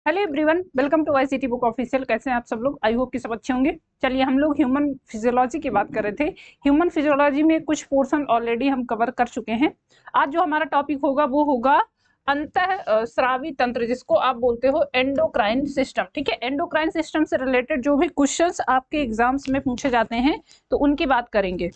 Hello everyone, welcome to ICT book official. कैसे हैं आप सब लोग? आई होप कि सब अच्छे होंगे। चलिए, हम लोग ह्यूमन फिजियोलॉजी की बात कर रहे थे। ह्यूमन फिजियोलॉजी में कुछ पोर्शन ऑलरेडी हम कवर कर चुके हैं। आज जो हमारा टॉपिक होगा वो होगा अंतःस्रावी तंत्र, जिसको आप बोलते हो एंडोक्राइन सिस्टम। ठीक है, एंडोक्राइन सिस्टम से रिलेटेड जो भी क्वेश्चंस आपके एग्जाम्स में पूछे जाते हैं तो उनकी बात करेंगे।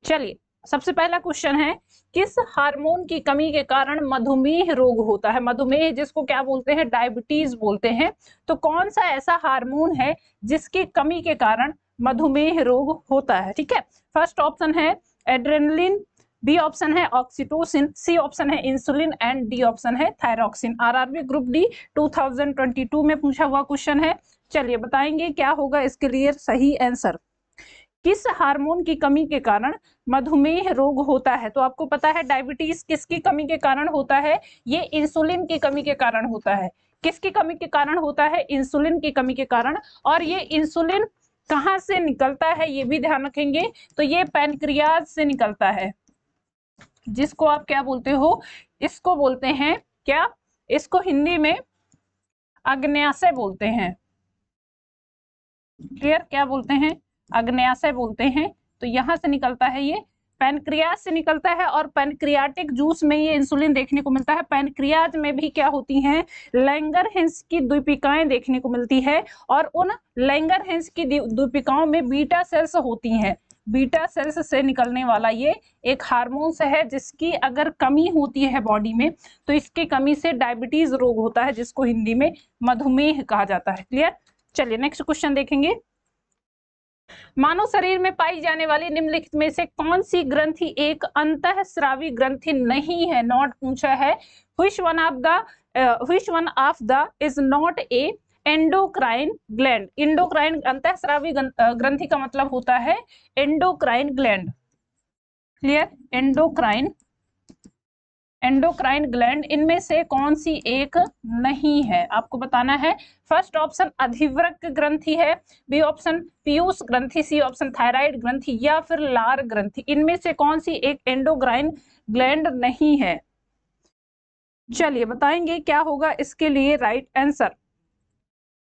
चलिए, सबसे पहला क्वेश्चन है, किस हार्मोन की कमी के कारण मधुमेह रोग होता है? मधुमेह जिसको क्या बोलते हैं? डायबिटीज बोलते हैं। तो कौन सा ऐसा हार्मोन है जिसकी कमी के कारण मधुमेह रोग होता है? ठीक है, फर्स्ट ऑप्शन है एड्रेनलिन, बी ऑप्शन है ऑक्सीटोसिन, सी ऑप्शन है इंसुलिन एंड डी ऑप्शन है थायरॉक्सिन। आरआरबी ग्रुप डी 2022 में पूछा हुआ क्वेश्चन है। चलिए बताएंगे क्या होगा इसके लिए सही आंसर। किस हार्मोन की कमी के कारण मधुमेह रोग होता है? तो आपको पता है डायबिटीज किसकी कमी के कारण होता है? ये इंसुलिन की कमी के कारण होता है। किसकी कमी के कारण होता है? इंसुलिन की कमी के कारण। और ये इंसुलिन कहाँ से निकलता है ये भी ध्यान रखेंगे। तो ये पैनक्रियाज से निकलता है, जिसको आप क्या बोलते हो? इसको बोलते हैं क्या? इसको हिंदी में अग्न्याशय बोलते हैं। क्लियर? क्या बोलते हैं? अग्न्याशय बोलते हैं। तो यहां से निकलता है, ये पैनक्रियाज से निकलता है। और पैनक्रियाटिक जूस में ये इंसुलिन देखने को मिलता है। पैनक्रियाज में भी क्या होती हैं? लैंगरहैंस की द्वीपिकाएं देखने को मिलती है। और उन लैंगरहैंस की द्वीपिकाओं में बीटा सेल्स होती हैं। बीटा सेल्स से निकलने वाला ये एक हार्मोन्स है, जिसकी अगर कमी होती है बॉडी में तो इसकी कमी से डायबिटीज रोग होता है, जिसको हिंदी में मधुमेह कहा जाता है। क्लियर? चलिए नेक्स्ट क्वेश्चन देखेंगे। मानव शरीर में पाई जाने वाली निम्नलिखित में से कौन सी ग्रंथि एक अंतःस्रावी ग्रंथि नहीं है? नॉट पूछा है। which one of the is not a endocrine gland? Endocrine अंतःस्रावी ग्रंथि का मतलब होता है endocrine gland. Clear? Endocrine gland इनमें से कौन सी एक नहीं है? आपको बताना है। फर्स्ट ऑप्शन अधिवृक्क ग्रंथि है, बी ऑप्शन पीयूष ग्रंथि, सी ऑप्शन थायराइड ग्रंथि या फिर लार ग्रंथि। इनमें से कौन सी एक एंडोक्राइन ग्लैंड नहीं है? चलिए बताएंगे क्या होगा इसके लिए राइट आंसर।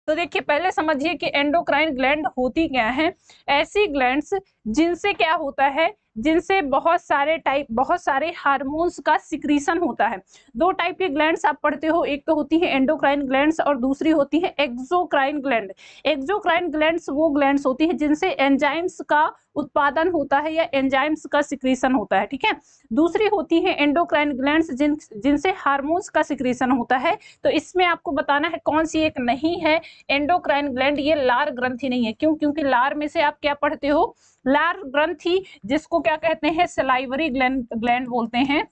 तो देखिए, पहले समझिए कि एंडोक्राइन ग्लैंड होती क्या है। ऐसी ग्लैंड्स जिनसे क्या होता है, जिनसे बहुत सारे हार्मोन्स का सिक्रीशन होता है। दो टाइप की ग्लैंड्स आप पढ़ते हो, एक तो होती है एंडोक्राइन ग्लैंड्स और दूसरी होती है एक्सोक्राइन ग्लैंड। एक्सोक्राइन ग्लैंड्स वो ग्लैंड्स होती है जिनसे एंजाइम्स का उत्पादन होता है या एंजाइम्स का सिक्रीशन होता है। ठीक है, दूसरी होती है एंडोक्राइन ग्लैंड्स जिनसे हार्मोन्स का सिक्रीशन होता है। तो इसमें आपको बताना है कौन सी एक नहीं है एंडोक्राइन ग्लैंड। ये लार ग्रंथि नहीं है। क्यों? क्योंकि लार में से आप क्या पढ़ते हो? लार ग्रंथि, जिसको क्या कहते हैं? सलाइवरी ग्लैंड बोलते हैं।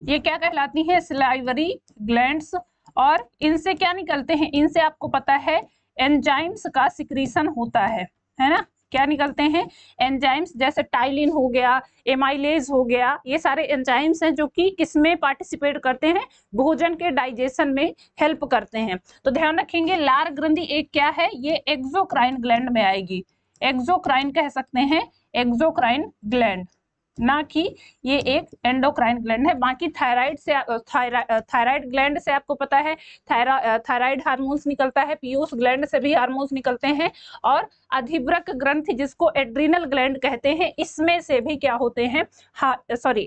ये क्या कहलाती है? Salivary glands. और इनसे क्या निकलते हैं? इनसे आपको पता है एंजाइम्स का सिक्रीशन होता है ना? क्या निकलते हैं? एंजाइम्स, जैसे टाइलिन हो गया, एमाइलेज हो गया, ये सारे एंजाइम्स हैं जो कि किसमें पार्टिसिपेट करते हैं? भोजन के डाइजेशन में हेल्प करते हैं। तो ध्यान रखेंगे, लार ग्रंथि एक क्या है? ये एक्सोक्राइन ग्लैंड में आएगी। एक्सोक्राइन कह सकते हैं, एक्सोक्राइन ग्लैंड, ना कि ये एक एंडोक्राइन ग्लैंड है। बाकी थायराइड ग्लैंड से आपको पता है थायराइड हार्मोन्स निकलता है, पीयूष ग्लैंड से भी हार्मोन्स निकलते हैं। और अधिवृक्क ग्रंथि, जिसको एड्रिनल ग्लैंड कहते हैं, इसमें से भी क्या होते हैं?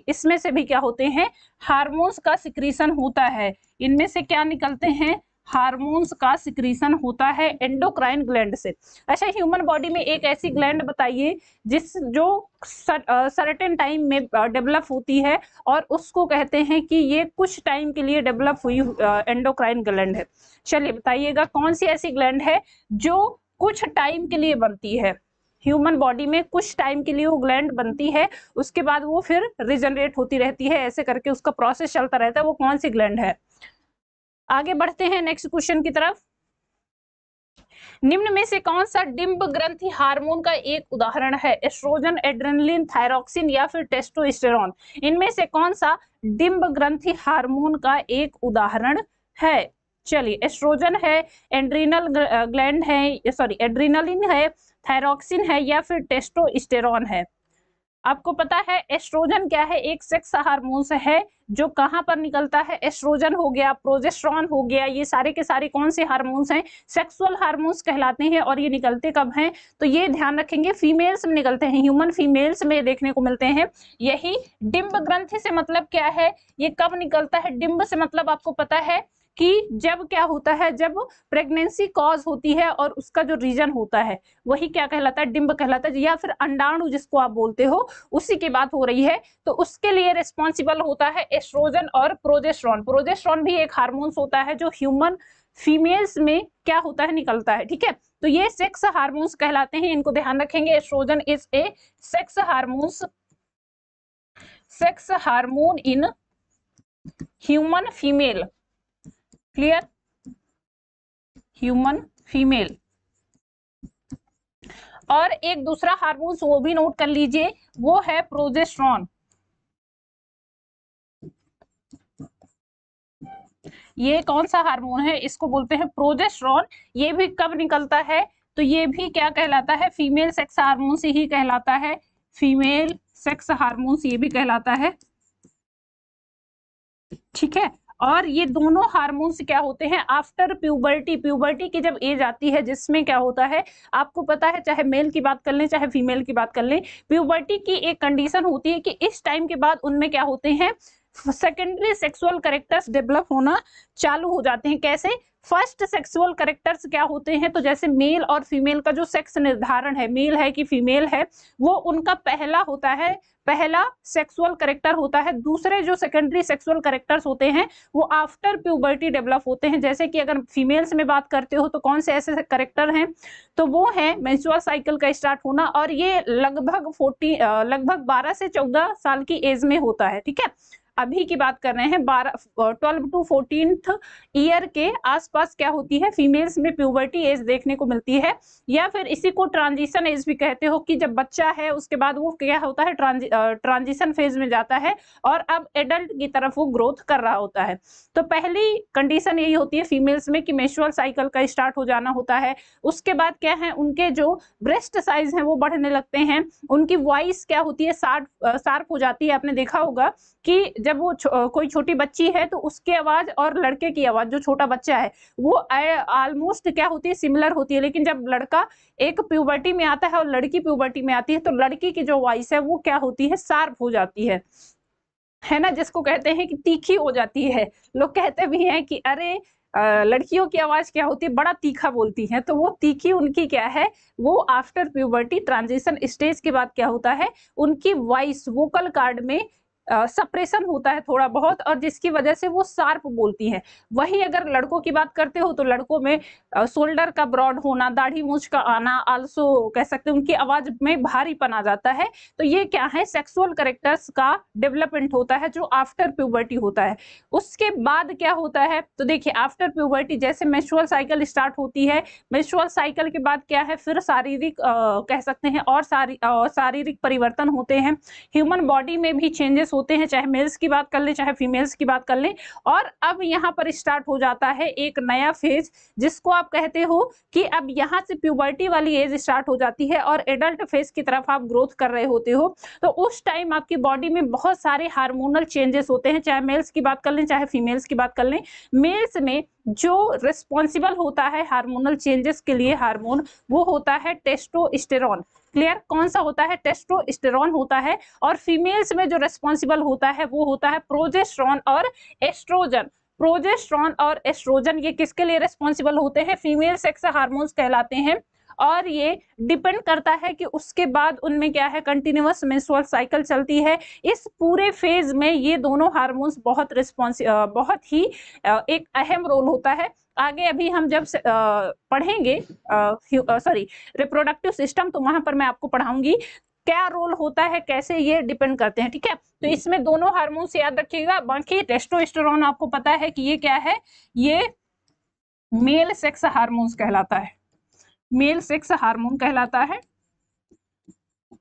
इसमें से भी क्या होते हैं? हार्मोन्स का सिक्रीशन होता है। इनमें से क्या निकलते हैं? हार्मोन्स का सिक्रीशन होता है एंडोक्राइन ग्लैंड से। अच्छा, ह्यूमन बॉडी में एक ऐसी ग्लैंड बताइए जो सर्टेन टाइम में डेवलप होती है और उसको कहते हैं कि ये कुछ टाइम के लिए डेवलप हुई एंडोक्राइन ग्लैंड है। चलिए बताइएगा कौन सी ऐसी ग्लैंड है जो कुछ टाइम के लिए बनती है? ह्यूमन बॉडी में कुछ टाइम के लिए वो ग्लैंड बनती है, उसके बाद वो फिर रिजनरेट होती रहती है, ऐसे करके उसका प्रोसेस चलता रहता है। वो कौन सी ग्लैंड है? आगे बढ़ते हैं नेक्स्ट क्वेश्चन की तरफ। निम्न में से कौन सा डिंब ग्रंथि हार्मोन का एक उदाहरण है? एस्ट्रोजन, एड्रेनलिन, थायरॉक्सिन या फिर टेस्टोस्टेरोन? इनमें से कौन सा डिंब ग्रंथि हार्मोन का एक उदाहरण है? चलिए, एस्ट्रोजन है, एड्रीनल ग्लैंड है, एड्रेनलिन है, थायरॉक्सिन है या फिर टेस्टोस्टेरोन है? आपको पता है एस्ट्रोजन क्या है, एक सेक्स हार्मोन्स है जो कहां पर निकलता है, एस्ट्रोजन हो गया, प्रोजेस्टेरॉन हो गया, ये सारे के सारे कौन से हार्मोन्स हैं, सेक्सुअल हार्मोन्स कहलाते हैं। और ये निकलते कब हैं, तो ये ध्यान रखेंगे फीमेल्स में निकलते हैं, ह्यूमन फीमेल्स में देखने को मिलते हैं। यही डिंब ग्रंथि से मतलब क्या है, ये कब निकलता है, डिंब से मतलब आपको पता है कि जब क्या होता है, जब प्रेगनेंसी कॉज होती है और उसका जो रीजन होता है वही क्या कहलाता है, डिंब कहलाता है, या फिर अंडाणु जिसको आप बोलते हो, उसी की बात हो रही है। तो उसके लिए रिस्पॉन्सिबल होता है एस्ट्रोजन और प्रोजेस्टेरॉन। प्रोजेस्टेरॉन भी एक हार्मोन्स होता है जो ह्यूमन फीमेल्स में क्या होता है, निकलता है। ठीक है, तो ये सेक्स हार्मोन्स कहलाते हैं, इनको ध्यान रखेंगे। Oestrogen is a sex hormones, sex hormone in human female, clear, human female. और एक दूसरा हार्मोन्स वो भी नोट कर लीजिए, वो है प्रोजेस्टेरॉन। ये कौन सा हार्मोन है, इसको बोलते हैं प्रोजेस्टेरॉन। ये भी कब निकलता है, तो ये भी क्या कहलाता है, फीमेल सेक्स हार्मोन से ही कहलाता है, फीमेल सेक्स हार्मोन्स ये भी कहलाता है। ठीक है, और ये दोनों हार्मोन्स क्या होते हैं, आफ्टर प्यूबर्टी, प्यूबर्टी की जब एज आती है जिसमें क्या होता है, आपको पता है, चाहे मेल की बात कर लें चाहे फीमेल की बात कर लें, प्यूबर्टी की एक कंडीशन होती है कि इस टाइम के बाद उनमें क्या होते हैं, सेकेंडरी सेक्सुअल कैरेक्टर्स डेवलप होना चालू हो जाते हैं। कैसे, फर्स्ट सेक्सुअल कैरेक्टर्स क्या होते हैं, तो जैसे मेल और फीमेल का जो सेक्स निर्धारण है, मेल है कि फीमेल है, वो उनका पहला होता है, पहला सेक्सुअल कैरेक्टर होता है। दूसरे जो सेकेंडरी सेक्सुअल कैरेक्टर्स होते हैं वो आफ्टर प्यूबर्टी डेवलप होते हैं। जैसे कि अगर फीमेल्स में बात करते हो तो कौन से ऐसे कैरेक्टर हैं, तो वो है मेंस्ट्रुअल साइकिल का स्टार्ट होना, और ये लगभग 12 से 14 साल की एज में होता है। ठीक है, अभी की बात कर रहे हैं 12 टू 14th ईयर के आसपास क्या होती है, फीमेल्स में प्यूबर्टी एज देखने को मिलती है, या फिर इसी को ट्रांजिशन एज भी कहते हो, कि जब बच्चा है उसके बाद वो क्या होता है, ट्रांजिशन फेज में जाता है और अब एडल्ट की तरफ वो ग्रोथ कर रहा होता है। तो पहली कंडीशन यही होती है फीमेल्स में कि मेंस्ट्रुअल साइकिल का स्टार्ट हो जाना होता है। उसके बाद क्या है, उनके जो ब्रेस्ट साइज है वो बढ़ने लगते हैं, उनकी वॉइस क्या होती है, शार्प हो जाती है। आपने देखा होगा कि जब वो कोई छोटी बच्ची है तो उसकी आवाज और लड़के की आवाज, जो छोटा बच्चा है, वो ऑलमोस्ट क्या होती है, सिमिलर होती है। लेकिन जब लड़का एक प्यूबर्टी में आता है और लड़की प्यूबर्टी में आती है तो लड़की की जो वॉइस है वो क्या होती है, शार्प हो जाती है ना, जिसको कहते हैं कि तीखी हो जाती है। लोग कहते भी हैं कि अरे लड़कियों की आवाज क्या होती है, बड़ा तीखा बोलती है, तो वो तीखी उनकी क्या है, वो आफ्टर प्यूबर्टी ट्रांजिशन स्टेज के बाद क्या होता है, उनकी वॉइस वोकल कार्ड में सप्रेशन होता है थोड़ा बहुत, और जिसकी वजह से वो शार्प बोलती हैं। वही अगर लड़कों की बात करते हो तो लड़कों में शोल्डर का ब्रॉड होना, दाढ़ी मूंछ का आना, आल्सो कह सकते हैं उनकी आवाज में भारीपन आ जाता है। तो ये क्या है, सेक्सुअल कैरेक्टर्स का डेवलपमेंट होता है जो आफ्टर प्यूबर्टी होता है। उसके बाद क्या होता है, तो देखिए आफ्टर प्यूबर्टी जैसे मेंस्ट्रुअल साइकिल स्टार्ट होती है, मेंस्ट्रुअल साइकिल के बाद क्या है, फिर शारीरिक कह सकते हैं और शारीरिक परिवर्तन होते हैं, ह्यूमन बॉडी में भी चेंजेस होते हैं, चाहे मेल्स की बात कर लें चाहे फीमेल्स की बात कर लें। और अब यहाँ पर स्टार्ट हो जाता है एक नया फेज, जिसको आप कहते हो कि अब यहाँ से प्यूबर्टी वाली एज स्टार्ट हो जाती है और एडल्ट फेज की तरफ आप ग्रोथ कर रहे होते हो। तो उस टाइम आपकी बॉडी में बहुत सारे हार्मोनल चेंजेस होते हैं, चाहे मेल्स की बात कर लें चाहे फीमेल्स की बात कर लें। मेल्स में जो रिस्पॉन्सिबल होता है हार्मोनल चेंजेस के लिए हार्मोन, वो होता है टेस्टोस्टेरोन। क्लियर, कौन सा होता है, टेस्टोस्टेरोन होता है। और फीमेल्स में जो रिस्पॉन्सिबल होता है वो होता है प्रोजेस्टेरॉन और एस्ट्रोजन। प्रोजेस्टेरॉन और एस्ट्रोजन ये किसके लिए रिस्पॉन्सिबल होते हैं, फीमेल सेक्स हार्मोन्स कहलाते हैं। और ये डिपेंड करता है कि उसके बाद उनमें क्या है, कंटिन्यूअस मेंस्ट्रुअल साइकिल चलती है। इस पूरे फेज में ये दोनों हार्मोन्स बहुत ही एक अहम रोल होता है। आगे अभी हम जब पढ़ेंगे रिप्रोडक्टिव सिस्टम, तो वहां पर मैं आपको पढ़ाऊंगी क्या रोल होता है, कैसे ये डिपेंड करते हैं। ठीक है, तो इसमें दोनों हार्मोन्स याद रखिएगा। बाकी टेस्टोस्टेरोन आपको पता है कि ये क्या है, ये मेल सेक्स हार्मोन्स कहलाता है, मेल सेक्स हार्मोन कहलाता है।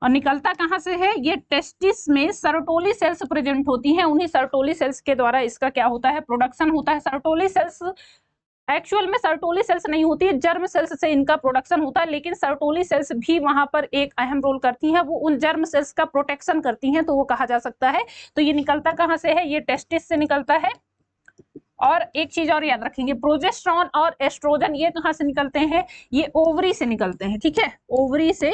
और निकलता कहां से है, ये टेस्टिस में सर्टोली सेल्स प्रेजेंट होती हैं, उन्हीं सर्टोली सेल्स के द्वारा इसका क्या होता है, प्रोडक्शन होता है। सर्टोली सेल्स एक्चुअल में सर्टोली सेल्स नहीं होती है, जर्म सेल्स से इनका प्रोडक्शन होता है, लेकिन सर्टोली सेल्स भी वहां पर एक अहम रोल करती हैं, वो उन जर्म सेल्स का प्रोटेक्शन करती हैं, तो वो कहा जा सकता है। तो ये निकलता कहाँ से है, ये टेस्टिस से निकलता है। और एक चीज और याद रखेंगे, प्रोजेस्टेरॉन और एस्ट्रोजन ये कहाँ से निकलते हैं, ये ओवरी से निकलते हैं, ठीक है, ओवरी से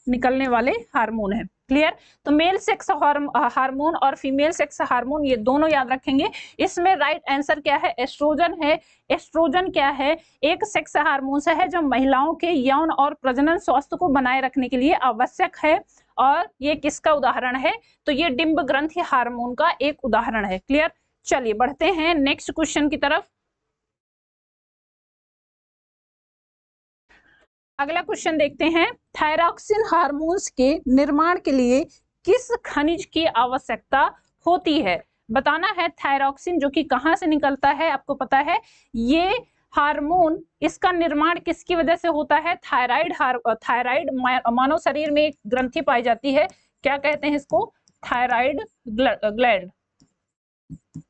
निकलने वाले हार्मोन है। क्लियर? तो मेल सेक्स हार्मोन और फीमेल सेक्स हार्मोन ये दोनों याद रखेंगे। इसमें राइट आंसर क्या है, एस्ट्रोजन है। एस्ट्रोजन क्या है, एक सेक्स हार्मोन है जो महिलाओं के यौन और प्रजनन स्वास्थ्य को बनाए रखने के लिए आवश्यक है। और ये किसका उदाहरण है, तो ये डिंब ग्रंथि हार्मोन का एक उदाहरण है। क्लियर? चलिए बढ़ते हैं नेक्स्ट क्वेश्चन की तरफ। अगला क्वेश्चन देखते हैं, थायरॉक्सिन हार्मोन्स के निर्माण के लिए किस खनिज की आवश्यकता होती है। बताना है थायरॉक्सिन जो कि कहां से निकलता है, आपको पता है ये हार्मोन, इसका निर्माण किसकी वजह से होता है, थायराइड मानव शरीर में एक ग्रंथि पाई जाती है, क्या कहते हैं इसको, थायराइड ग्लैंड,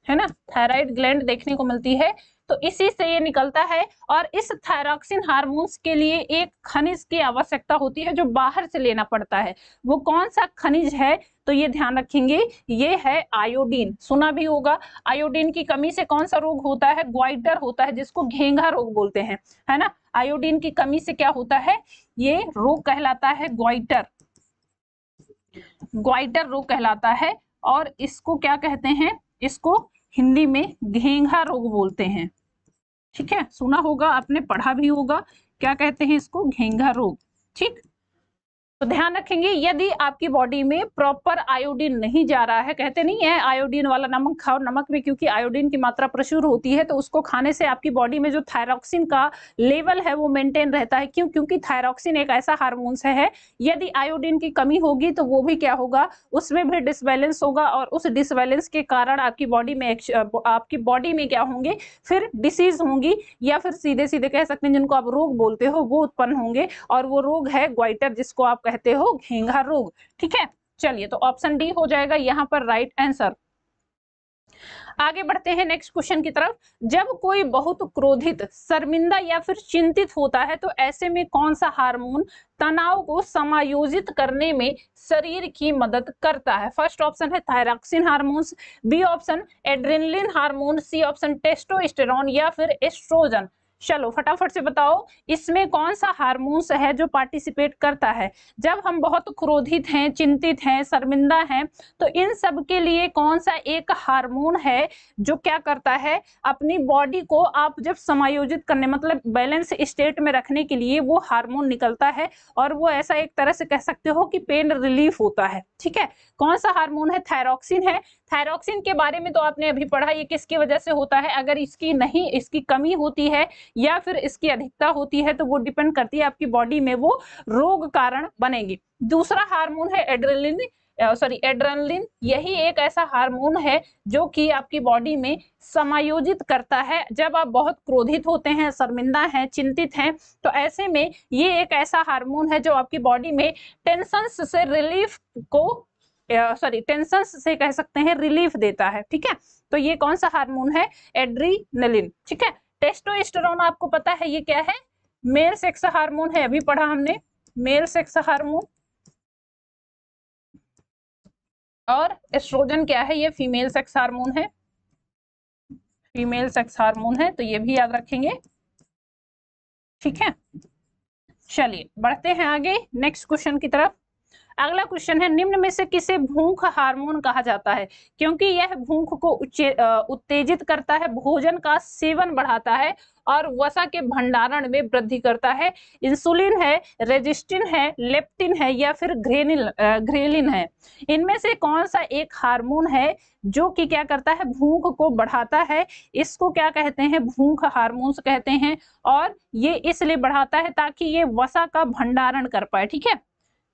है ना, थायराइड ग्लैंड देखने को मिलती है, तो इसी से ये निकलता है। और इस थायरॉक्सिन हार्मोन्स के लिए एक खनिज की आवश्यकता होती है जो बाहर से लेना पड़ता है, वो कौन सा खनिज है, तो ये ध्यान रखेंगे, ये है आयोडीन। सुना भी होगा, आयोडीन की कमी से कौन सा रोग होता है, ग्वाइटर होता है, जिसको घेंघा रोग बोलते हैं, है ना। आयोडीन की कमी से क्या होता है, ये रोग कहलाता है ग्वाइटर, ग्वाइटर रोग कहलाता है। और इसको क्या कहते हैं, इसको हिंदी में घेंघा रोग बोलते हैं, ठीक है, सुना होगा आपने, पढ़ा भी होगा, क्या कहते हैं इसको, घेंघा रोग। ठीक, तो ध्यान रखेंगे यदि आपकी बॉडी में प्रॉपर आयोडीन नहीं जा रहा है, कहते नहीं है आयोडीन वाला नमक खाओ, नमक में क्योंकि आयोडीन की मात्रा प्रचुर होती है, तो उसको खाने से आपकी बॉडी में जो थायरॉक्सिन का लेवल है वो मेंटेन रहता है। क्यों? क्योंकि थायरॉक्सिन एक ऐसा हार्मोन है, यदि आयोडीन की कमी होगी तो वो भी क्या होगा, उसमें भी डिसबैलेंस होगा, और उस डिसबैलेंस के कारण आपकी बॉडी में क्या होंगे, फिर डिसीज होंगी, या फिर सीधे सीधे कह सकते हैं जिनको आप रोग बोलते हो वो उत्पन्न होंगे, और वो रोग है ग्वाइटर, जिसको आप कहते हो घेंघा रोग। ठीक है, चलिए तो ऑप्शन डी हो जाएगा यहां पर राइट आंसर। आगे बढ़ते हैं नेक्स्ट क्वेश्चन की तरफ। जब कोई बहुत क्रोधित, शर्मिंदा या फिर चिंतित होता है तो ऐसे में कौन सा हार्मोन तनाव को समायोजित करने में शरीर की मदद करता है। फर्स्ट ऑप्शन है thyroxine hormones, B option adrenaline hormone, C option testosterone या फिर एस्ट्रोजन। चलो फटाफट से बताओ इसमें कौन सा हार्मोन्स है जो पार्टिसिपेट करता है। जब हम बहुत क्रोधित हैं, चिंतित हैं, शर्मिंदा हैं, तो इन सब के लिए कौन सा एक हार्मोन है जो क्या करता है, अपनी बॉडी को आप जब समायोजित करने मतलब बैलेंस स्टेट में रखने के लिए वो हार्मोन निकलता है, और वो ऐसा एक तरह से कह सकते हो कि पेन रिलीफ होता है। ठीक है, कौन सा हार्मोन है, थायरॉक्सिन है। थायरॉक्सिन के बारे में तो आपने अभी पढ़ा, ये किसकी वजह से होता है, अगर इसकी कमी होती है या फिर इसकी अधिकता होती है तो वो डिपेंड करती है आपकी बॉडी में वो रोग कारण बनेगी। दूसरा हार्मोन है एड्रेनलिन, यही एक ऐसा हार्मोन है जो कि आपकी बॉडी में समायोजित करता है। जब आप बहुत क्रोधित होते हैं, शर्मिंदा हैं, चिंतित हैं, तो ऐसे में ये एक ऐसा हार्मोन है जो आपकी बॉडी में टेंशन से रिलीफ को टेंशन से कह सकते हैं रिलीफ देता है। ठीक है, तो ये कौन सा हार्मोन है, एड्रीनलिन। ठीक है, टेस्टोस्टेरोन आपको पता है ये क्या है, मेल सेक्स हार्मोन है, अभी पढ़ा हमने, मेल सेक्स हार्मोन। और एस्ट्रोजन क्या है, ये फीमेल सेक्स हार्मोन है, फीमेल सेक्स हार्मोन है, तो ये भी याद रखेंगे। ठीक है, चलिए बढ़ते हैं आगे नेक्स्ट क्वेश्चन की तरफ। अगला क्वेश्चन है, निम्न में से किसे भूख हार्मोन कहा जाता है। क्योंकि यह भूख को उत्तेजित करता है, भोजन का सेवन बढ़ाता है और वसा के भंडारण में वृद्धि करता है। इंसुलिन है, रेजिस्टिन है, लेप्टिन है या फिर ग्रेलिन है। इनमें से कौन सा एक हार्मोन है जो कि क्या करता है, भूख को बढ़ाता है। इसको क्या कहते हैं, भूख हार्मोन्स कहते हैं, और ये इसलिए बढ़ाता है ताकि ये वसा का भंडारण कर पाए। ठीक है,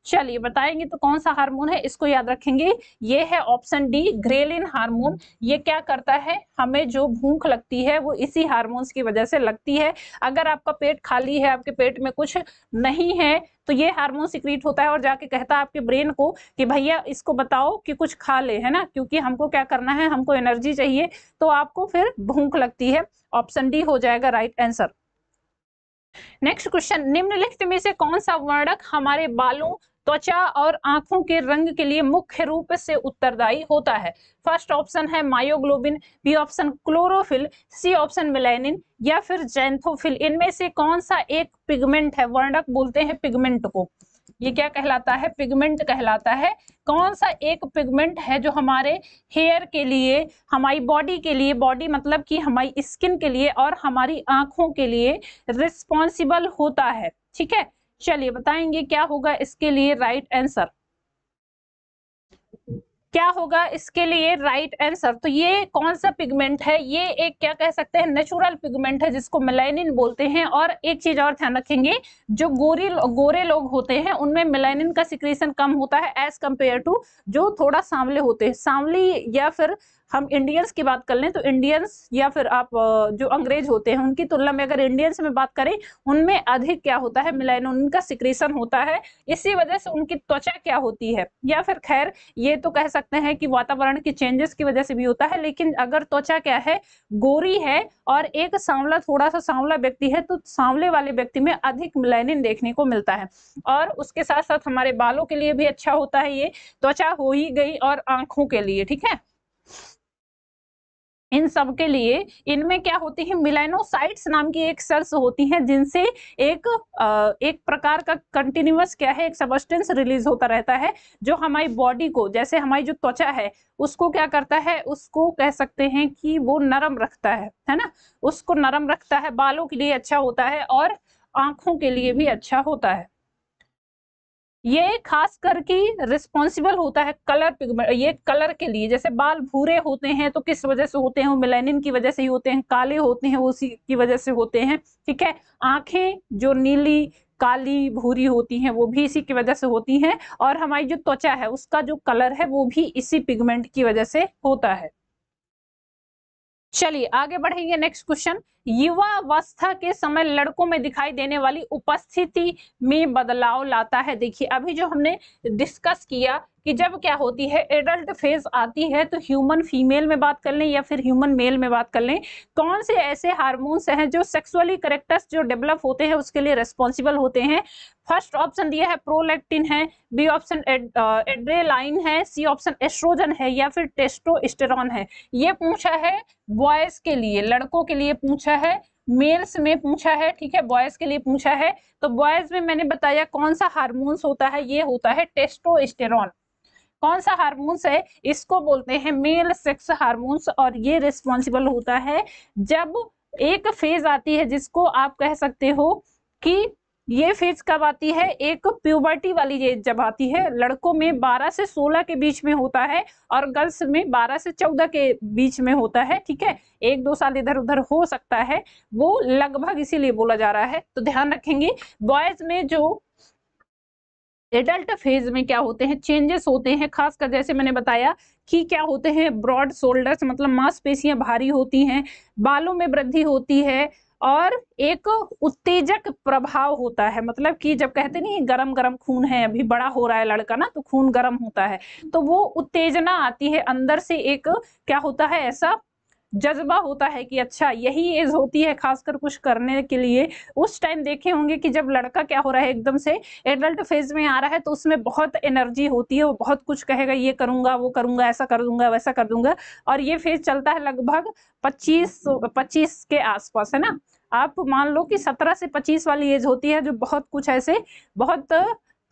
चलिए बताएंगे तो कौन सा हार्मोन है, इसको याद रखेंगे, ये है ऑप्शन डी ग्रेलिन हार्मोन। ये क्या करता है, हमें जो भूख लगती है वो इसी हार्मोन्स की वजह से लगती है। अगर आपका पेट खाली है, आपके पेट में कुछ नहीं है, तो ये हार्मोन सिक्रीट होता है और जाके कहता है आपके ब्रेन को कि भैया इसको बताओ कि कुछ खा ले, है ना, क्योंकि हमको क्या करना है, हमको एनर्जी चाहिए, तो आपको फिर भूख लगती है। ऑप्शन डी हो जाएगा राइट आंसर। नेक्स्ट क्वेश्चन, निम्नलिखित में से कौन सा वर्णक हमारे बालों, त्वचा और आंखों के रंग के लिए मुख्य रूप से उत्तरदायी होता है? फर्स्ट ऑप्शन है myoglobin, B option chlorophyll, C option melanin या फिर जैंथोफिल। इनमें से कौन सा एक पिगमेंट है, वर्णक बोलते हैं पिगमेंट को, ये क्या कहलाता है, पिगमेंट कहलाता है। कौन सा एक पिगमेंट है जो हमारे हेयर के लिए, हमारी बॉडी के लिए, बॉडी मतलब कि हमारी स्किन के लिए और हमारी आंखों के लिए रिस्पॉन्सिबल होता है? ठीक है, चलिए बताएंगे क्या होगा इसके लिए राइट आंसर, क्या होगा इसके लिए राइट आंसर। तो ये कौन सा पिगमेंट है, ये एक क्या कह सकते हैं नेचुरल पिगमेंट है जिसको मेलानिन बोलते हैं। और एक चीज और ध्यान रखेंगे, जो गोरे लोग होते हैं उनमें मेलानिन का सिक्रीशन कम होता है एज कंपेयर टू जो थोड़ा सांवले होते हैं। सांवली या फिर हम इंडियंस की बात कर लें तो इंडियंस या फिर आप जो अंग्रेज होते हैं उनकी तुलना में अगर इंडियंस में बात करें, उनमें अधिक क्या होता है, मेलानिन का सिक्रीशन होता है। इसी वजह से उनकी त्वचा क्या होती है, या फिर खैर ये तो कह सकते हैं कि वातावरण की चेंजेस की वजह से भी होता है, लेकिन अगर त्वचा क्या है, गोरी है और एक सांवला, थोड़ा सा सांवला व्यक्ति है, तो सांवले वाले व्यक्ति में अधिक मेलानिन देखने को मिलता है। और उसके साथ साथ हमारे बालों के लिए भी अच्छा होता है ये, त्वचा हो ही गई, और आंखों के लिए, ठीक है, इन सब के लिए। इनमें क्या होती है, मिलानोसाइट्स नाम की एक सेल्स होती हैं जिनसे एक प्रकार का कंटिन्यूअस क्या है, एक सबस्टेंस रिलीज होता रहता है जो हमारी बॉडी को, जैसे हमारी जो त्वचा है उसको क्या करता है, उसको कह सकते हैं कि वो नरम रखता है ना, उसको नरम रखता है, बालों के लिए अच्छा होता है और आंखों के लिए भी अच्छा होता है। ये खास करके रिस्पॉन्सिबल होता है कलर पिगमेंट, ये कलर के लिए, जैसे बाल भूरे होते हैं तो किस वजह से होते हैं, वो मेलानिन की वजह से ही होते हैं, काले होते हैं वो उसी की वजह से होते हैं, ठीक है। आंखें जो नीली, काली, भूरी होती हैं वो भी इसी की वजह से होती हैं, और हमारी जो त्वचा है उसका जो कलर है वो भी इसी पिगमेंट की वजह से होता है। चलिए आगे बढ़ेंगे, नेक्स्ट क्वेश्चन, युवावस्था के समय लड़कों में दिखाई देने वाली उपस्थिति में बदलाव लाता है। देखिए अभी जो हमने डिस्कस किया कि जब क्या होती है, एडल्ट फेज आती है, तो ह्यूमन फीमेल में बात कर लें या फिर ह्यूमन मेल में बात कर लें, कौन से ऐसे हार्मोन्स हैं जो सेक्सुअली कैरेक्टर्स जो डेवलप होते हैं उसके लिए रिस्पॉन्सिबल होते हैं? फर्स्ट ऑप्शन दिया है प्रोलैक्टिन है, बी ऑप्शन एड्रेनालाइन है, सी ऑप्शन एस्ट्रोजन है या फिर टेस्टोस्टेरोन है। ये पूछा है बॉयज के लिए, लड़कों के लिए पूछा है, मेल्स में पूछा है, ठीक है, बॉयज के लिए पूछा है। तो बॉयज में मैंने बताया कौन सा हार्मोन्स होता है, ये होता है टेस्टोस्टेरोन। कौन सा हार्मोन्स है, इसको बोलते हैं मेल सेक्स हार्मोन्स, और ये रिस्पॉन्सिबल होता है जब एक फेज आती है जिसको आप कह सकते हो कि ये फेज कब आती है, एक प्यूबर्टी वाली एज जब आती है। लड़कों में 12 से 16 के बीच में होता है और गर्ल्स में 12 से 14 के बीच में होता है, ठीक है, 1-2 साल इधर उधर हो सकता है, वो लगभग इसीलिए बोला जा रहा है। तो ध्यान रखेंगे बॉयज में जो एडल्ट फेज में क्या होते हैं, चेंजेस होते हैं, खासकर जैसे मैंने बताया कि क्या होते हैं, ब्रॉड शोल्डर्स मतलब मांसपेशियां भारी होती हैं, बालों में वृद्धि होती है, और एक उत्तेजक प्रभाव होता है, मतलब कि जब कहते नहीं गरम गरम खून है, अभी बड़ा हो रहा है लड़का ना, तो खून गरम होता है, तो वो उत्तेजना आती है अंदर से, एक क्या होता है, ऐसा जज्बा होता है कि अच्छा यही एज होती है खासकर कुछ करने के लिए। उस टाइम देखे होंगे कि जब लड़का क्या हो रहा है, एकदम से एडल्ट फेज में आ रहा है, तो उसमें बहुत एनर्जी होती है, वो बहुत कुछ कहेगा, ये करूंगा, वो करूंगा, ऐसा कर दूंगा, वैसा कर दूंगा, और ये फेज चलता है लगभग 25 के आसपास, है ना। आप मान लो कि 17 से 25 वाली एज होती है, जो बहुत कुछ ऐसे बहुत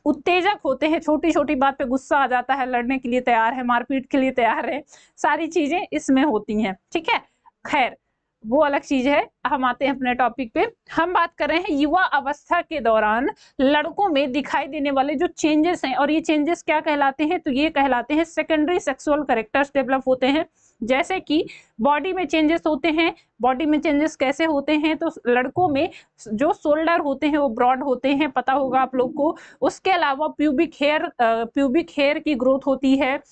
उत्तेजक होते हैं, छोटी छोटी बात पे गुस्सा आ जाता है, लड़ने के लिए तैयार है, मारपीट के लिए तैयार है, सारी चीजें इसमें होती हैं, ठीक है। खैर वो अलग चीज है, हम आते हैं अपने टॉपिक पे। हम बात कर रहे हैं युवा अवस्था के दौरान लड़कों में दिखाई देने वाले जो चेंजेस हैं, और ये चेंजेस क्या कहलाते हैं, तो ये कहलाते हैं सेकेंडरी सेक्सुअल कैरेक्टर्स डेवलप होते हैं। जैसे कि बॉडी में चेंजेस होते हैं। बॉडी में चेंजेस कैसे होते हैं, तो लड़कों में जो शोल्डर होते हैं वो ब्रॉड होते हैं, पता होगा आप लोग को। उसके अलावा प्यूबिक हेयर की ग्रोथ होती है,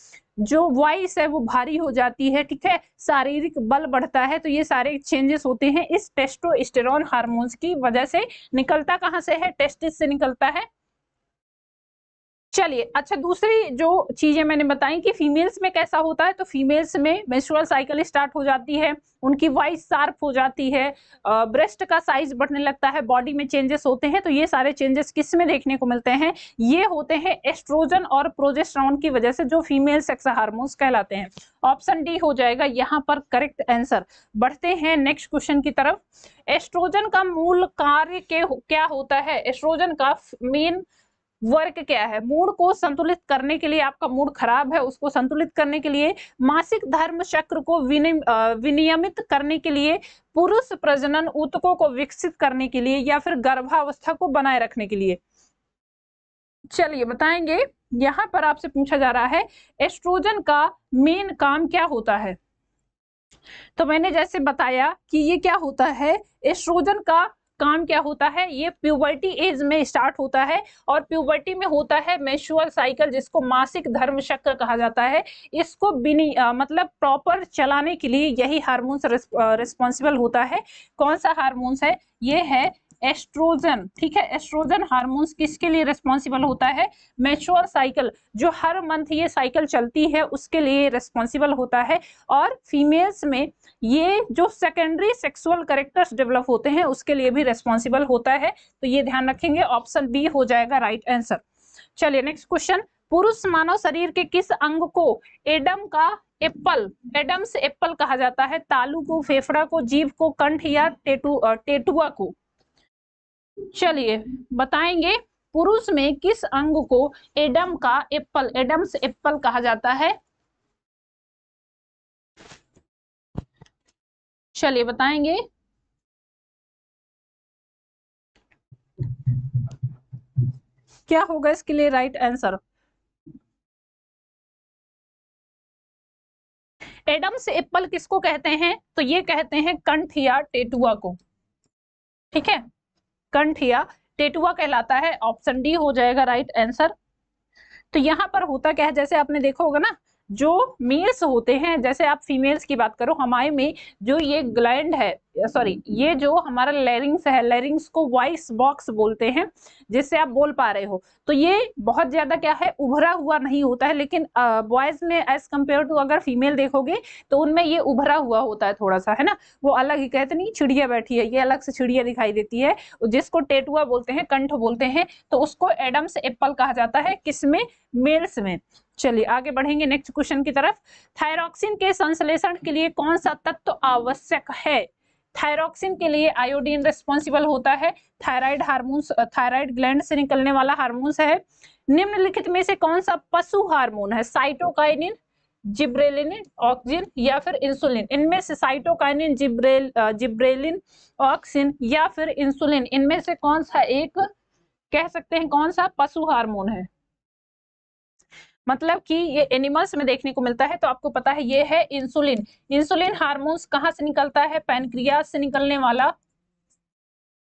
जो वॉइस है वो भारी हो जाती है, ठीक है, शारीरिक बल बढ़ता है। तो ये सारे चेंजेस होते हैं इस टेस्टोस्टेरोन हार्मोन्स की वजह से। निकलता कहाँ से है, टेस्टिस से निकलता है। चलिए, अच्छा, दूसरी जो चीजें मैंने बताई कि फीमेल्स में कैसा होता है, तो फीमेल्स में मेंस्ट्रुअल साइकिल स्टार्ट हो जाती है, उनकी वॉइस शार्प हो जाती है, ब्रेस्ट का साइज बढ़ने लगता है, बॉडी में चेंजेस होते हैं। तो ये सारे चेंजेस किस में देखने को मिलते हैं, ये होते हैं एस्ट्रोजन और प्रोजेस्टेरोन की वजह से, जो फीमेल सेक्स हार्मोन्स कहलाते हैं। ऑप्शन डी हो जाएगा यहाँ पर करेक्ट आंसर। बढ़ते हैं नेक्स्ट क्वेश्चन की तरफ। एस्ट्रोजन का मूल कार्य क्या होता है, एस्ट्रोजन का मेन वर्क क्या है। मूड को संतुलित करने के लिए, आपका मूड खराब है उसको संतुलित करने के लिए, मासिक धर्म चक्र को विनियमित करने के लिए, पुरुष प्रजनन ऊतकों को विकसित करने के लिए, या फिर गर्भावस्था को बनाए रखने के लिए। चलिए बताएंगे। यहाँ पर आपसे पूछा जा रहा है एस्ट्रोजन का मेन काम क्या होता है। तो मैंने जैसे बताया कि ये क्या होता है, एस्ट्रोजन का काम क्या होता है, ये प्यूबर्टी एज में स्टार्ट होता है, और प्यूबर्टी में होता है मेंस्ट्रुअल साइकिल, जिसको मासिक धर्म चक्र कहा जाता है। इसको मतलब प्रॉपर चलाने के लिए यही हार्मोन्स रिस्पॉन्सिबल होता है। कौन सा हार्मोन्स है, ये है एस्ट्रोजन, ठीक है। एस्ट्रोजन हार्मोन्स किसके लिए रिस्पॉन्सिबल होता है, मेंस्ट्रुअल साइकिल, जो हर मंथ ये साइकिल चलती है उसके लिए रिस्पॉन्सिबल होता है। और फीमेल्स में ये जो सेकेंडरी सेक्सुअल कैरेक्टर्स डेवलप होते हैं उसके लिए भी रिस्पॉन्सिबल होता है। तो ये ध्यान रखेंगे, ऑप्शन बी हो जाएगा राइट आंसर। चलिए नेक्स्ट क्वेश्चन। पुरुष मानव शरीर के किस अंग को एडम्स एप्पल कहा जाता है, तालू को, फेफड़ा को, जीभ को, कंठ या टेटुआ को। चलिए बताएंगे, पुरुष में किस अंग को एडम्स एप्पल कहा जाता है। चलिए बताएंगे। क्या होगा इसके लिए राइट आंसर। एडम्स एप्पल किसको कहते हैं, तो ये कहते हैं कंठ या टेटुआ को, ठीक है, कंठ या टेटुआ कहलाता है। ऑप्शन डी हो जाएगा राइट आंसर। तो यहाँ पर होता क्या है, जैसे आपने देखा होगा ना, जो मेल्स होते हैं, जैसे आप फीमेल्स की बात करो, हमारे में जो ये ग्लैंड है, सॉरी, ये जो हमारा लैरिंग्स है, लैरिंग्स को वॉइस बॉक्स बोलते हैं, जिससे आप बोल पा रहे हो। तो ये बहुत ज्यादा क्या है, उभरा हुआ नहीं होता है, लेकिन बॉयज में एज कम्पेयर टू अगर फीमेल देखोगे तो उनमें ये उभरा हुआ होता है थोड़ा सा, है ना। वो अलग ही, कहते नहीं चिड़िया बैठी है, ये अलग से चिड़िया दिखाई देती है, जिसको टेटुआ बोलते हैं, कंठ बोलते हैं। तो उसको एडम्स एप्पल कहा जाता है, किसमें, मेल्स में। चलिए आगे बढ़ेंगे नेक्स्ट क्वेश्चन की तरफ। थायरॉक्सिन के संश्लेषण के लिए कौन सा तत्व आवश्यक है। थायरॉक्सिन के लिए आयोडीन रिस्पॉन्सिबल होता है। थायराइड हार्मोन्स, थायराइड ग्लैंड से निकलने वाला हार्मोन्स है। निम्नलिखित में से कौन सा पशु हार्मोन है, साइटोकाइनिन, जिब्रेलिन, ऑक्सिन या फिर इंसुलिन। इनमें से साइटोकाइनिन, जिब्रेलिन, ऑक्सिन या फिर इंसुलिन, इनमें से कौन सा एक कह सकते हैं कौन सा पशु हार्मोन है। मतलब कि ये एनिमल्स में देखने को मिलता है, तो आपको पता है ये है इंसुलिन। इंसुलिन हार्मोन्स कहाँ से निकलता है, पैनक्रियाज से निकलने वाला,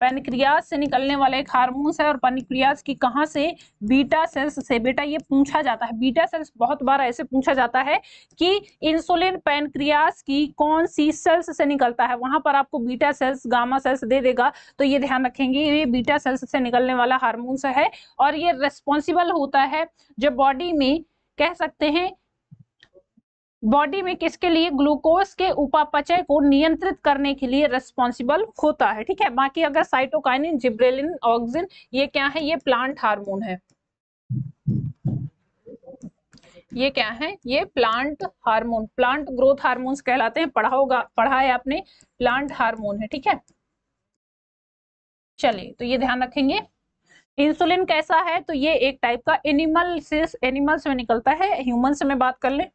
पैनक्रियाज से निकलने वाला एक हार्मोन्स है। और पैनक्रियाज की कहाँ से, बीटा सेल्स से। बेटा ये पूछा जाता है, बीटा सेल्स बहुत बार ऐसे पूछा जाता है कि इंसुलिन पैनक्रियाज की कौन सी सेल्स से निकलता है, वहां पर आपको बीटा सेल्स, गामा सेल्स दे देगा। तो ये ध्यान रखेंगे, ये बीटा सेल्स से निकलने वाला हार्मोन्स है, और ये रिस्पॉन्सिबल होता है जो बॉडी में, कह सकते हैं बॉडी में किसके लिए, ग्लूकोज के उपापचय को नियंत्रित करने के लिए रिस्पॉन्सिबल होता है, ठीक है। बाकी अगर साइटोकाइनिन, जिब्रेलिन, ऑक्सिन, ये क्या है, ये प्लांट हार्मोन है। ये क्या है, ये plant hormone, plant growth hormones कहलाते हैं। पढ़ा है आपने, प्लांट हार्मोन है, ठीक है। चलिए तो ये ध्यान रखेंगे। इंसुलिन कैसा है, तो ये एक टाइप का एनिमल्स में निकलता है। ह्यूमंस में बात कर ले,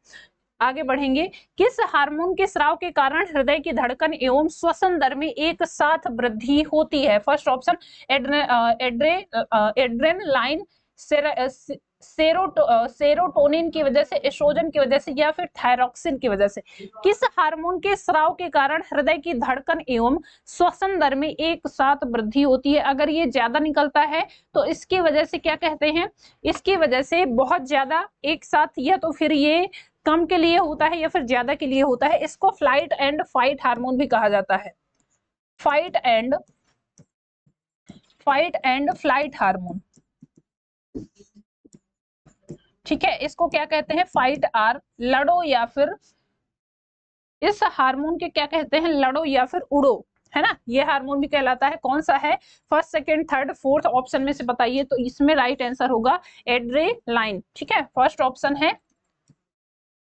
आगे बढ़ेंगे। किस हार्मोन के स्राव के कारण हृदय की धड़कन एवं श्वसन दर में एक साथ वृद्धि होती है। फर्स्ट ऑप्शन एड्रेनालाइन सेरोटोनिन की वजह से, एस्ट्रोजन की वजह से या फिर थायरॉक्सिन की वजह से। किस हार्मोन के स्राव के कारण हृदय की धड़कन एवं श्वसन दर में एक साथ वृद्धि होती है? अगर ये ज्यादा निकलता है तो इसकी वजह से क्या कहते हैं, इसकी वजह से बहुत ज्यादा एक साथ, या तो फिर ये कम के लिए होता है या फिर ज्यादा के लिए होता है। इसको फ्लाइट एंड फाइट हार्मोन भी कहा जाता है, फाइट एंड फ्लाइट हार्मोन। ठीक है, इसको क्या कहते हैं, फाइट आर लड़ो, या फिर इस हार्मोन के क्या कहते हैं, लड़ो या फिर उड़ो, है ना, ये हार्मोन भी कहलाता है। कौन सा है, first second third fourth option में से बताइए। तो इसमें राइट आंसर होगा एड्रेनालाइन। ठीक है, फर्स्ट ऑप्शन है।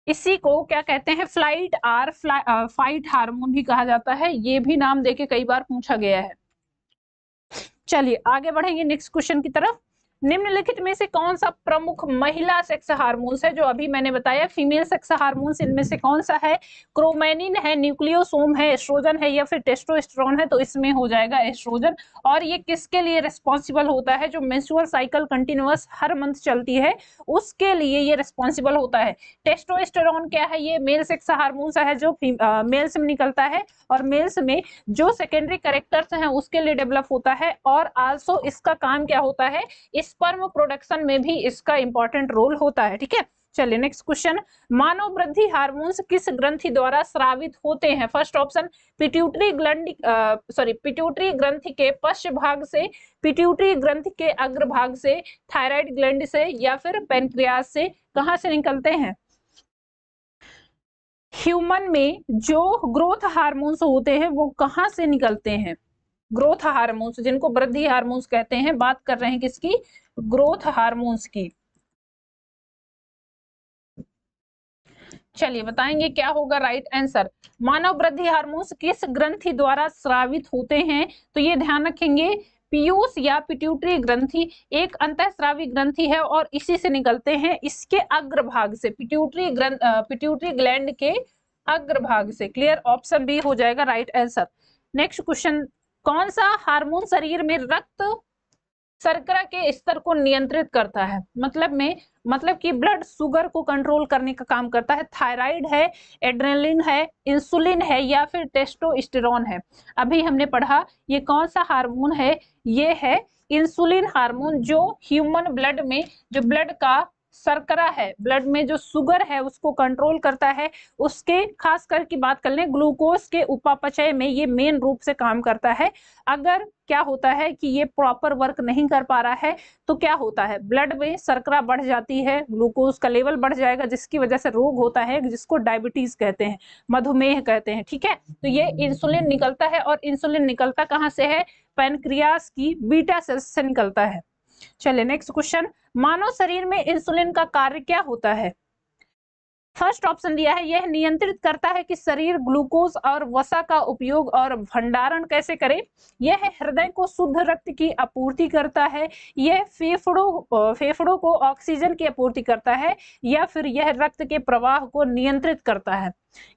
इसी को क्या कहते हैं, फाइट हार्मोन भी कहा जाता है। ये भी नाम देके कई बार पूछा गया है। चलिए आगे बढ़ेंगे नेक्स्ट क्वेश्चन की तरफ। निम्नलिखित में से कौन सा प्रमुख महिला सेक्स हार्मोन्स है? जो अभी मैंने बताया फीमेल सेक्स हार्मोन्स, इनमें से कौन सा है? क्रोमेनिन है, न्यूक्लियोसोम है, एस्ट्रोजन है या फिर टेस्टोस्टेरोन है? तो इसमें हो जाएगा एस्ट्रोजन। और ये किसके लिए रिस्पॉन्सिबल होता है? जो मेंस्ट्रुअल साइकिल कंटिन्यूअस हर मंथ चलती है उसके लिए ये रिस्पॉन्सिबल होता है। टेस्टोस्टेरोन क्या है? ये मेल सेक्स हार्मोन्स है जो मेल्स में निकलता है और मेल्स में जो सेकेंडरी कैरेक्टर्स हैं उसके लिए डेवलप होता है। और आल्सो इसका काम क्या होता है, स्पर्म प्रोडक्शन में भी इसका इंपॉर्टेंट रोल होता है। ठीक है, चलिए नेक्स्ट क्वेश्चन। मानव वृद्धि हार्मोन्स किस ग्रंथि द्वारा स्रावित होते हैं? फर्स्ट ऑप्शन पिट्यूटरी पिट्यूटरी ग्रंथि के पश्च भाग से, पिट्यूटरी ग्रंथि के अग्रभाग से, थायराइड ग्लैंड से या फिर पैनक्रियास से। कहां से निकलते हैं? ह्यूमन में जो ग्रोथ हार्मोन्स होते हैं वो कहां से निकलते हैं? ग्रोथ हार्मोन्स, जिनको वृद्धि हार्मोन्स कहते हैं। बात कर रहे हैं किसकी? ग्रोथ हार्मोन्स की। चलिए बताएंगे क्या होगा राइट आंसर। मानव वृद्धि हार्मोन्स किस ग्रंथि द्वारा स्रावित होते हैं? तो ये ध्यान रखेंगे, पीयूष या पिट्यूटरी ग्रंथि एक अंतःस्रावी ग्रंथि है और इसी से निकलते हैं, इसके अग्रभाग से, पिट्यूटरी ग्लैंड के अग्रभाग से। क्लियर, ऑप्शन बी हो जाएगा राइट आंसर। नेक्स्ट क्वेश्चन, कौन सा हार्मोन शरीर में रक्त शर्करा के स्तर को नियंत्रित करता है? मतलब कि ब्लड शुगर को कंट्रोल करने का काम करता है। थायराइड है, एड्रेनलिन है, इंसुलिन है या फिर टेस्टोस्टेरोन है? अभी हमने पढ़ा ये कौन सा हार्मोन है, ये है इंसुलिन हार्मोन, जो ह्यूमन ब्लड में जो ब्लड का शर्करा है, ब्लड में जो शुगर है उसको कंट्रोल करता है। उसके खास कर की बात कर लें, ग्लूकोज के उपापचय में ये मेन रूप से काम करता है। अगर क्या होता है कि ये प्रॉपर वर्क नहीं कर पा रहा है तो क्या होता है, ब्लड में शर्करा बढ़ जाती है, ग्लूकोज का लेवल बढ़ जाएगा, जिसकी वजह से रोग होता है जिसको डायबिटीज कहते हैं, मधुमेह कहते हैं। ठीक है, तो ये इंसुलिन निकलता है और इंसुलिन निकलता कहाँ से है? पैनक्रियास की बीटा सेल्स से निकलता है। चलिए नेक्स्ट क्वेश्चन, मानव शरीर में इंसुलिन का कार्य क्या होता है? फर्स्ट ऑप्शन दिया है, यह नियंत्रित करता है कि शरीर ग्लूकोज और वसा का उपयोग और भंडारण कैसे करे। यह हृदय को शुद्ध रक्त की आपूर्ति करता है, यह फेफड़ों को ऑक्सीजन की आपूर्ति करता है या फिर यह रक्त के प्रवाह को नियंत्रित करता है।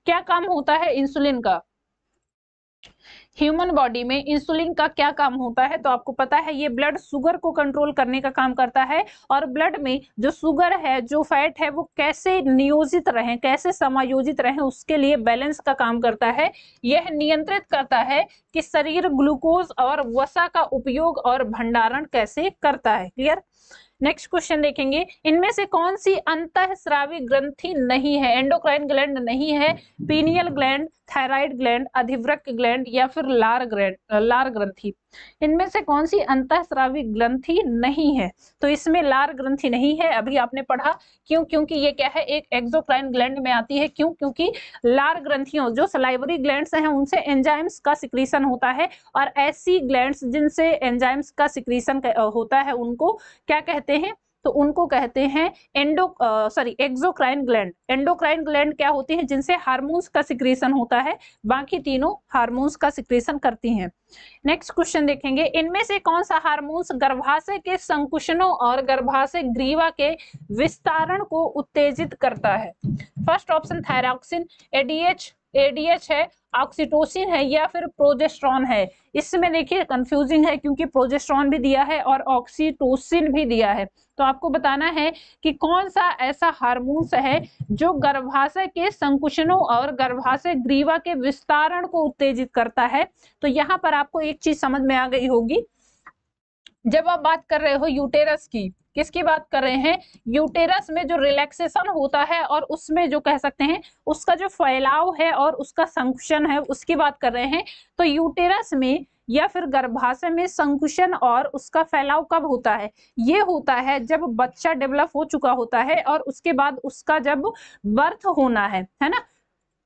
क्या काम होता है इंसुलिन का? ह्यूमन बॉडी में इंसुलिन का क्या काम होता है? तो आपको पता है ये ब्लड शुगर को कंट्रोल करने का काम करता है और ब्लड में जो शुगर है, जो फैट है, वो कैसे नियोजित रहे, कैसे समायोजित रहे, उसके लिए बैलेंस का काम करता है। यह नियंत्रित करता है कि शरीर ग्लूकोज और वसा का उपयोग और भंडारण कैसे करता है। क्लियर, नेक्स्ट क्वेश्चन देखेंगे, इनमें से कौन सी अंतःस्रावी ग्रंथि नहीं है? एंडोक्राइन ग्लैंड नहीं है, पीनियल ग्लैंड, थायराइड ग्लैंड, अधिवृक्क ग्लैंड या फिर लार ग्रंथि? इनमें से कौन सी अंतःस्रावी ग्रंथि नहीं है? तो इसमें लार ग्रंथि नहीं है। अभी आपने पढ़ा क्यों? क्योंकि ये क्या है, एक एक्सोक्राइन ग्लैंड में आती है। क्यों? क्योंकि लार ग्रंथियों, जो सलाइवरी ग्लैंड्स हैं, उनसे एंजाइम्स का सिक्रीशन होता है और ऐसी ग्लैंड्स जिनसे एंजाइम्स का सिक्रीशन होता है उनको क्या कहते हैं? तो उनको कहते हैं एक्सोक्राइन ग्लैंड। एंडोक्राइन ग्लैंड क्या होती है? जिनसे हार्मोन्स का सिक्रीशन होता है, बाकी तीनों हार्मोन्स का सिक्रीशन करती हैं। नेक्स्ट क्वेश्चन देखेंगे, इनमें से कौन सा हार्मोन्स गर्भाशय के संकुचनों और गर्भाशय ग्रीवा के विस्तारण को उत्तेजित करता है? First option thyroxine, ADH, ADH है, ऑक्सीटोसिन है या फिर प्रोजेस्टेरॉन है। इसमें देखिए कंफ्यूजिंग है क्योंकि प्रोजेस्टेरॉन भी दिया है और ऑक्सीटोसिन भी दिया है। तो आपको बताना है कि कौन सा ऐसा हार्मोन्स है जो गर्भाशय के संकुचनों और गर्भाशय ग्रीवा के विस्तारण को उत्तेजित करता है। तो यहाँ पर आपको एक चीज समझ में आ गई होगी, जब आप बात कर रहे हो यूटेरस की, किसकी बात कर रहे हैं, यूटेरस में जो रिलैक्सेशन होता है और उसमें जो कह सकते हैं उसका जो फैलाव है और उसका संकुचन है उसकी बात कर रहे हैं। तो यूटेरस में या फिर गर्भाशय में संकुचन और उसका फैलाव कब होता है, ये होता है जब बच्चा डेवलप हो चुका होता है और उसके बाद उसका जब बर्थ होना है ना।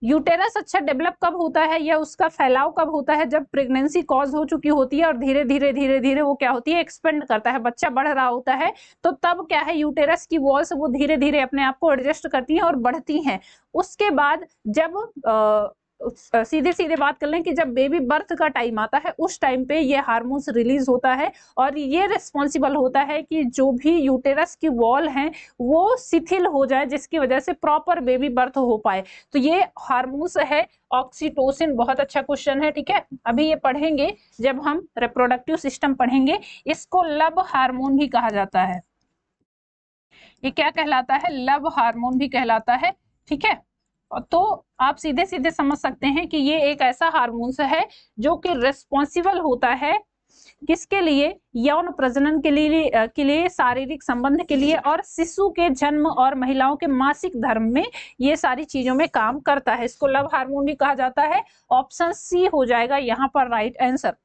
यूटेरस अच्छा डेवलप कब होता है या उसका फैलाव कब होता है, जब प्रेगनेंसी कॉज हो चुकी होती है और धीरे धीरे धीरे धीरे वो क्या होती है, एक्सपेंड करता है, बच्चा बढ़ रहा होता है। तो तब क्या है, यूटेरस की वॉल्स वो धीरे धीरे अपने आप को एडजस्ट करती हैं और बढ़ती हैं। उसके बाद जब सीधे सीधे बात कर लें कि जब बेबी बर्थ का टाइम आता है उस टाइम पे ये हार्मोन्स रिलीज होता है और ये रिस्पॉन्सिबल होता है कि जो भी यूटेरस की वॉल है वो शिथिल हो जाए, जिसकी वजह से प्रॉपर बेबी बर्थ हो पाए। तो ये हार्मोन्स है ऑक्सीटोसिन। बहुत अच्छा क्वेश्चन है, ठीक है। अभी ये पढ़ेंगे जब हम रिप्रोडक्टिव सिस्टम पढ़ेंगे। इसको लब हार्मोन भी कहा जाता है। ये क्या कहलाता है, लब हार्मोन भी कहलाता है, ठीक है। तो आप सीधे सीधे समझ सकते हैं कि ये एक ऐसा हार्मोन्स है जो कि रिस्पॉन्सिबल होता है किसके लिए, यौन प्रजनन के लिए शारीरिक संबंध के लिए और शिशु के जन्म और महिलाओं के मासिक धर्म में ये सारी चीजों में काम करता है। इसको लव हार्मोन भी कहा जाता है। ऑप्शन सी हो जाएगा यहाँ पर राइट आंसर।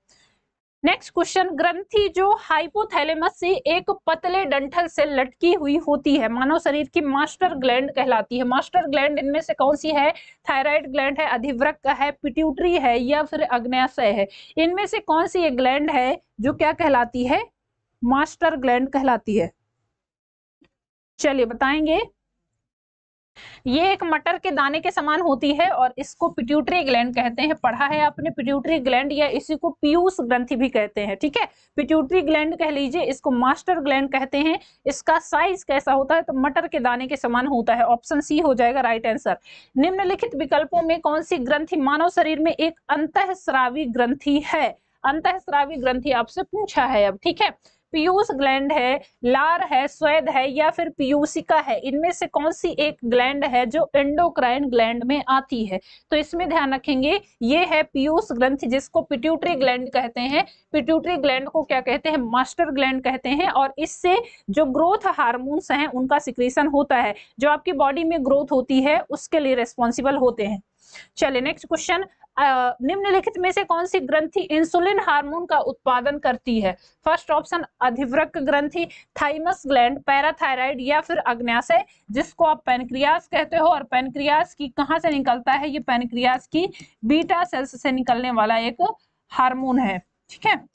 नेक्स्ट क्वेश्चन, ग्रंथि जो हाइपोथैलेमस से एक पतले डंठल से लटकी हुई होती है मानव शरीर की मास्टर ग्लैंड कहलाती है। मास्टर ग्लैंड इनमें से कौन सी है, थायराइड ग्लैंड है, अधिवृक्क है, पिट्यूटरी है या फिर अग्न्याशय है। इनमें से कौन सी एक ग्लैंड है जो क्या कहलाती है, मास्टर ग्लैंड कहलाती है, चलिए बताएंगे। ये एक मटर के दाने के समान होती है और इसको पिट्यूटरी ग्लैंड कहते हैं। पढ़ा है आपने पिट्यूटरी ग्लैंड, या इसी को पीयूष ग्रंथि भी कहते हैं, ठीक है। पिट्यूटरी ग्लैंड कह लीजिए, इसको मास्टर ग्लैंड कहते हैं। इसका साइज कैसा होता है, तो मटर के दाने के समान होता है। ऑप्शन सी हो जाएगा राइट आंसर। निम्नलिखित विकल्पों में कौन सी ग्रंथि मानव शरीर में एक अंतःस्रावी ग्रंथि है। अंतःस्रावी ग्रंथि आपसे पूछा है अब, ठीक है। पीयूष ग्लैंड है, लार है, स्वेद है या फिर पीयूषिका है। इनमें से कौन सी एक ग्लैंड है जो एंडोक्राइन ग्लैंड में आती है। तो इसमें ध्यान रखेंगे ये है पीयूष ग्रंथि, जिसको पिट्यूटरी ग्लैंड कहते हैं। पिट्यूटरी ग्लैंड को क्या कहते हैं, मास्टर ग्लैंड कहते हैं। और इससे जो ग्रोथ हार्मोन्स हैं उनका सिक्रीशन होता है, जो आपकी बॉडी में ग्रोथ होती है उसके लिए रिस्पॉन्सिबल होते हैं। चलिए नेक्स्ट क्वेश्चन, निम्नलिखित में से कौन सी ग्रंथि इंसुलिन हार्मोन का उत्पादन करती है। फर्स्ट ऑप्शन अधिवृक्क ग्रंथि, थाइमस ग्लैंड, पैराथायराइड या फिर अग्न्याशय, जिसको आप पैनक्रियास कहते हो। और पैनक्रियास की कहां से निकलता है, ये पैनक्रियास की बीटा सेल्स से निकलने वाला एक हार्मोन है, ठीक है।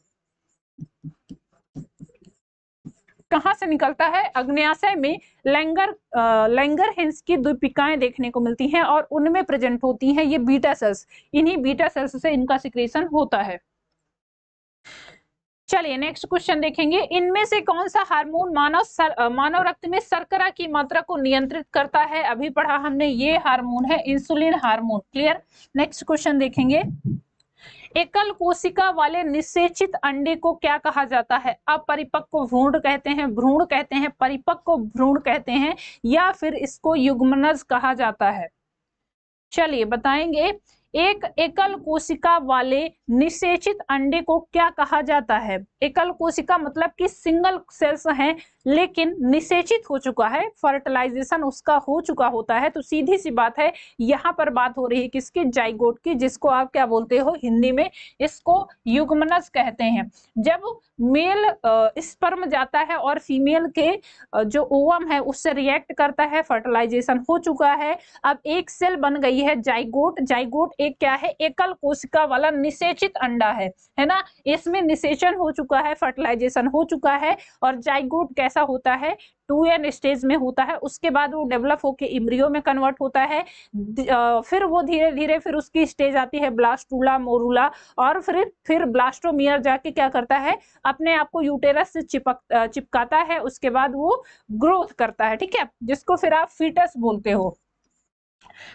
कहां से निकलता है, अग्न्याशय में लैंगरहैंस की द्वीपिकाएं देखने को मिलती हैं और उनमें प्रेजेंट होती हैं ये बीटा सेल्स। इन्हीं बीटा सेल्स से इनका सिक्रीशन होता है। चलिए नेक्स्ट क्वेश्चन देखेंगे, इनमें से कौन सा हार्मोन मानव रक्त में शर्करा की मात्रा को नियंत्रित करता है। अभी पढ़ा हमने, ये हार्मोन है insulin hormone. Clear. Next question देखेंगे, एकल कोशिका वाले निषेचित अंडे को क्या कहा जाता है। अपरिपक्व भ्रूण कहते हैं, परिपक्व भ्रूण कहते हैं या फिर इसको युग्मनज कहा जाता है। चलिए बताएंगे, एक एकल कोशिका वाले निषेचित अंडे को क्या कहा जाता है। एकल कोशिका मतलब कि सिंगल सेल्स हैं लेकिन निषेचित हो चुका है, फर्टिलाइजेशन उसका हो चुका होता है। तो सीधी सी बात है, यहाँ पर बात हो रही है किसकी, जाइगोट की, जिसको आप क्या बोलते हो हिंदी में, इसको युग्मनज कहते हैं। जब मेल स्पर्म जाता है और फीमेल के जो ओवम है उससे रिएक्ट करता है, फर्टिलाइजेशन हो चुका है, अब एक सेल बन गई है जाइगोट। जाइगोट एक क्या है, एकल कोशिका वाला निषेचित अंडा है ना। इसमें निषेचन हो चुका है, फर्टिलाइजेशन हो चुका है और जाइगोट कैसा होता है, 2n स्टेज में होता है। उसके बाद वो डेवलप होकर इम्ब्रियो में कन्वर्ट होता है। फिर वो धीरे धीरे फिर उसकी स्टेज आती है ब्लास्टूला, मोरूला, और फिर ब्लास्टोमियर जाके क्या करता है, अपने आप को यूटेरस से चिपकाता है। उसके बाद वो ग्रोथ करता है, ठीक है, जिसको फिर आप फीटस बोलते हो।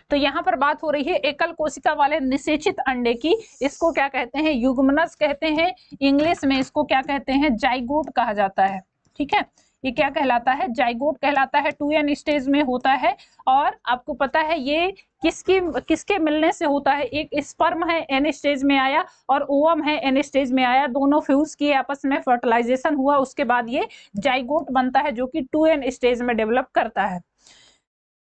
तो यहाँ पर बात हो रही है एकल कोशिका वाले निषेचित अंडे की। इसको क्या कहते हैं? युग्मनज कहते हैं। इंग्लिश में इसको क्या कहते हैं? जाइगोट कहा जाता है। ठीक है, ये क्या कहलाता है? जाइगोट कहलाता है। 2n स्टेज में होता है। और आपको पता है ये किसके मिलने से होता है? एक स्पर्म है n स्टेज में आया और ओवम है n स्टेज में आया, दोनों फ्यूज किए आपस में, फर्टिलाइजेशन हुआ, उसके बाद ये जाइगोट बनता है जो कि 2n स्टेज में डेवलप करता है।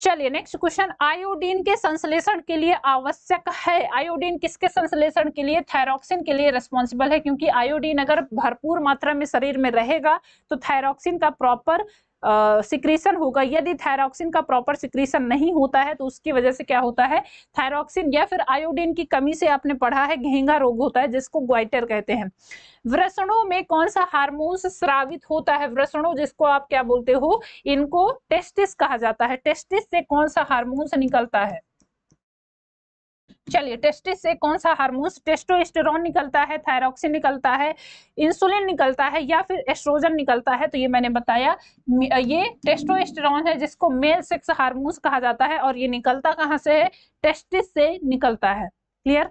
चलिए नेक्स्ट क्वेश्चन, आयोडीन के संश्लेषण के लिए आवश्यक है। आयोडीन किसके संश्लेषण के लिए? थायरॉक्सिन के लिए रिस्पॉन्सिबल है, क्योंकि आयोडीन अगर भरपूर मात्रा में शरीर में रहेगा तो थायरॉक्सिन का प्रॉपर सिक्रीशन होगा। यदि थायरॉक्सिन का प्रॉपर सिक्रीशन नहीं होता है तो उसकी वजह से क्या होता है? थायरॉक्सिन या फिर आयोडीन की कमी से आपने पढ़ा है घेंगा रोग होता है, जिसको ग्वाइटर कहते हैं। वृषणों में कौन सा हार्मोन स्रावित होता है? वृषणों जिसको आप क्या बोलते हो? इनको टेस्टिस कहा जाता है। टेस्टिस से कौन सा हार्मोन निकलता है? चलिए, टेस्टिस से कौन सा हार्मोन? टेस्टोस्टेरोन निकलता है, थायरॉक्सिन निकलता है, इंसुलिन निकलता है, या फिर एस्ट्रोजन निकलता है। तो ये मैंने बताया, ये टेस्टोस्टेरोन है जिसको मेल सेक्स हार्मोन कहा जाता है, और ये निकलता कहाँ से है? टेस्टिस से निकलता है। क्लियर?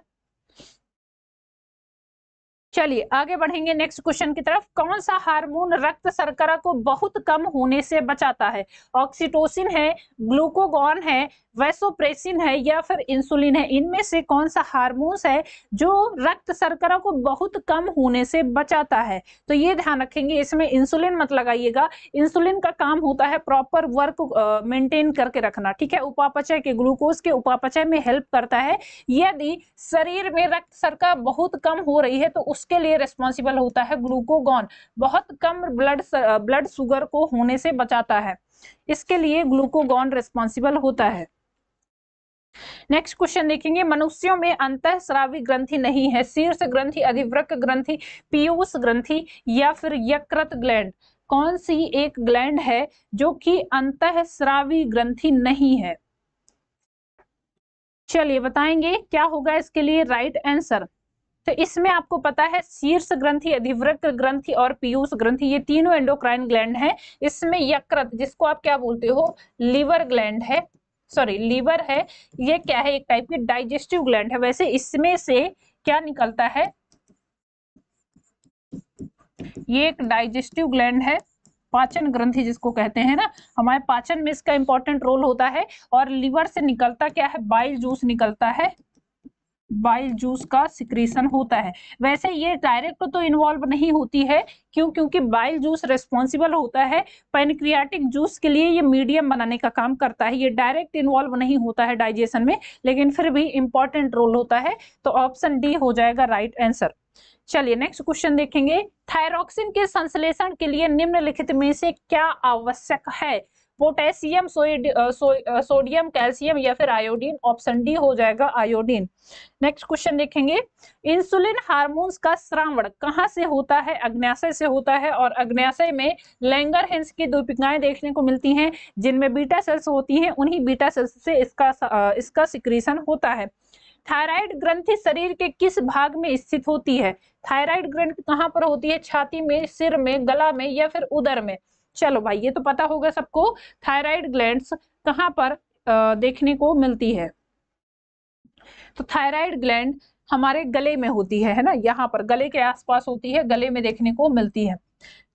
चलिए आगे बढ़ेंगे नेक्स्ट क्वेश्चन की तरफ। कौन सा हार्मोन रक्त शर्करा को बहुत कम होने से बचाता है? ऑक्सीटोसिन है, ग्लूकागॉन है, वैसोप्रेसिन है, या फिर इंसुलिन है? इनमें से कौन सा हार्मोन है जो रक्त शर्करा को बहुत कम होने से बचाता है? तो ये ध्यान रखेंगे, इसमें इंसुलिन मत लगाइएगा। इंसुलिन का काम होता है प्रॉपर वर्क मेंटेन करके रखना। ठीक है, उपापचय के, ग्लूकोज के उपापचय में हेल्प करता है। यदि शरीर में रक्त शर्करा बहुत कम हो रही है तो उसके लिए रिस्पॉन्सिबल होता है ग्लूकागॉन। बहुत कम ब्लड शुगर को होने से बचाता है, इसके लिए ग्लूकागॉन रिस्पॉन्सिबल होता है। नेक्स्ट क्वेश्चन देखेंगे, मनुष्यों में अंतःस्रावी ग्रंथि नहीं है। शीर्ष ग्रंथि, अधिवृक्क ग्रंथि, पीयूष ग्रंथि, या फिर यकृत ग्लैंड? कौन सी एक ग्लैंड है जो कि अंतःस्रावी ग्रंथि नहीं है? चलिए बताएंगे क्या होगा इसके लिए राइट आंसर। तो इसमें आपको पता है शीर्ष ग्रंथि, अधिवृक्क ग्रंथि और पीयूष ग्रंथि, ये तीनों एंडोक्राइन ग्लैंड हैं। इसमें यकृत, जिसको आप क्या बोलते हो? लीवर ग्लैंड है, सॉरी लीवर है। ये क्या है? एक टाइप की डाइजेस्टिव ग्लैंड है। वैसे इसमें से क्या निकलता है? ये एक डाइजेस्टिव ग्लैंड है, पाचन ग्रंथि जिसको कहते हैं ना, हमारे पाचन में इसका इंपॉर्टेंट रोल होता है। और लीवर से निकलता क्या है? बाइल जूस निकलता है, बाइल जूस का सिक्रीशन होता है। वैसे ये डायरेक्ट तो इन्वॉल्व नहीं होती है, क्यों? क्योंकि बाइल जूस रिस्पॉन्सिबल होता है पैनक्रियाटिक जूस के लिए, ये मीडियम बनाने का काम करता है। ये डायरेक्ट इन्वॉल्व नहीं होता है डाइजेशन में, लेकिन फिर भी इंपॉर्टेंट रोल होता है। तो ऑप्शन डी हो जाएगा राइट आंसर। चलिए नेक्स्ट क्वेश्चन देखेंगे, थायरॉक्सिन के संश्लेषण के लिए निम्नलिखित में से क्या आवश्यक है? पोटेशियम, सोडियम, कैल्शियम, या फिर आयोडीन? ऑप्शन डी हो जाएगा आयोडीन। नेक्स्ट क्वेश्चन देखेंगे, इंसुलिन हार्मोन्स का स्रावण कहाँ से होता है? अग्न्याशय से होता है। और अग्न्याशय में लैंगरहैंस की दूपिकाएं देखने को मिलती हैं, जिनमें बीटा सेल्स होती हैं। उन्हीं बीटा सेल्स से इसका सिक्रीशन होता है। थायराइड ग्रंथि शरीर के किस भाग में स्थित होती है? थायराइड ग्रंथि कहाँ पर होती है? छाती में, सिर में, गला में, या फिर उदर में? चलो भाई, ये तो पता होगा सबको, थायराइड ग्लैंड्स कहाँ पर देखने को मिलती है? तो थायराइड ग्लैंड हमारे गले में होती है ना, यहाँ पर गले के आसपास होती है, गले में देखने को मिलती है।